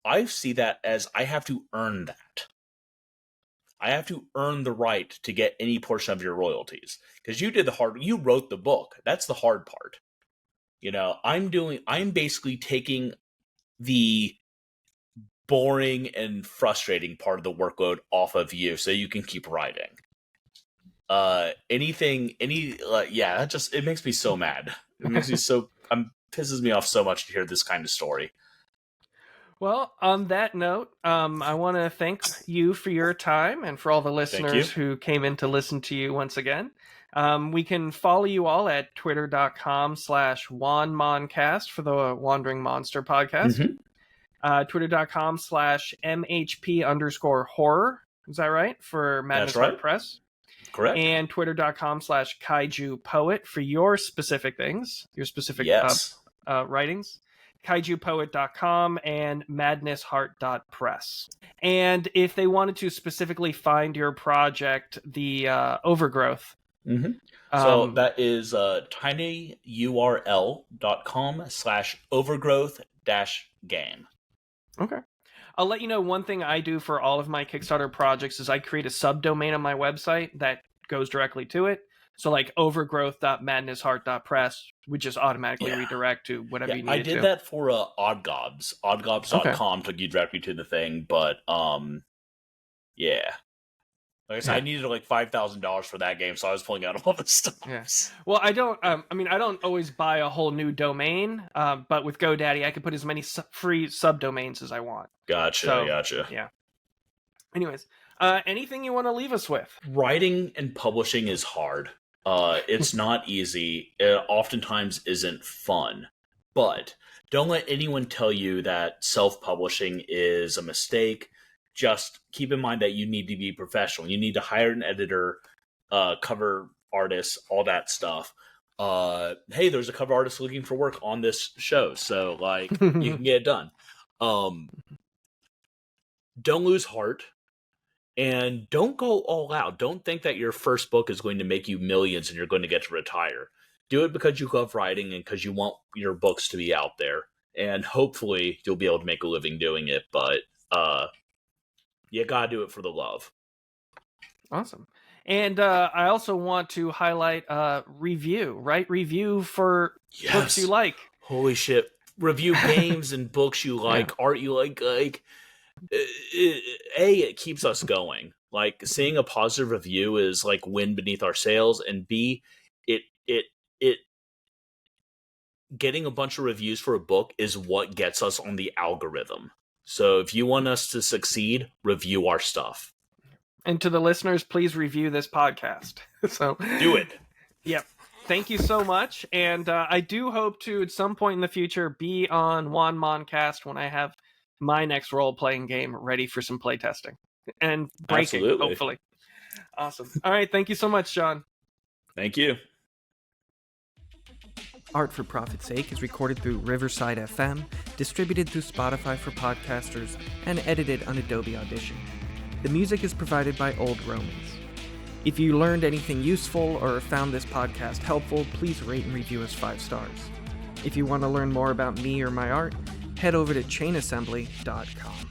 I see that as I have to earn that. I have to earn the right to get any portion of your royalties. Because you wrote the book. That's the hard part. You know, I'm basically taking the boring and frustrating part of the workload off of you so you can keep writing. It makes me so mad. It makes me pisses me off so much to hear this kind of story. Well, on that note, I want to thank you for your time and for all the listeners who came in to listen to you once again. We can follow you all at twitter.com/WanMonCast for the Wandering Monster podcast. Twitter.com/MHP_horror. Is that right? For Madness Heart Press. Correct. And twitter.com/Kaiju Poet for your specific things, your specific writings. kaijupoet.com and madnessheart.press. And if they wanted to specifically find your project, the Overgrowth. So that is tinyurl.com/overgrowth-game. Okay. I'll let you know one thing I do for all of my Kickstarter projects is I create a subdomain on my website that goes directly to it. So like overgrowth.madnessheart.press would just automatically redirect to whatever you need to. I did that for Oddgobs. Oddgobs.com took you directly to the thing, but like I said, I needed like $5,000 for that game, so I was pulling out all the stuff. Yeah. Well, I don't always buy a whole new domain, but with GoDaddy, I can put as many free subdomains as I want. Gotcha. Yeah. Anyways, anything you want to leave us with? Writing and publishing is hard. It's not easy. It oftentimes isn't fun. But don't let anyone tell you that self-publishing is a mistake. Just keep in mind that you need to be professional. You need to hire an editor, cover artists, all that stuff. Hey, there's a cover artist looking for work on this show, so like you can get it done. Don't lose heart. And don't go all out. Don't think that your first book is going to make you millions and you're going to get to retire. Do it because you love writing and because you want your books to be out there. And hopefully you'll be able to make a living doing it. But you gotta do it for the love. Awesome. And I also want to highlight review. Write review for books you like. Holy shit. Review games and books you like, art you like. It keeps us going. Like seeing a positive review is like wind beneath our sails, and B, it getting a bunch of reviews for a book is what gets us on the algorithm. So if you want us to succeed, review our stuff. And to the listeners, please review this podcast. So do it. Yep. Thank you so much, and I do hope to at some point in the future be on WanMonCast when I have my next role-playing game ready for some playtesting and breaking, hopefully. Awesome. All right, thank you so much, John. Thank you. Art for Profit's Sake is recorded through Riverside FM, distributed through Spotify for podcasters, and edited on Adobe Audition. The music is provided by Old Romans. If you learned anything useful or found this podcast helpful, please rate and review us 5 stars. If you want to learn more about me or my art, head over to chainassembly.com.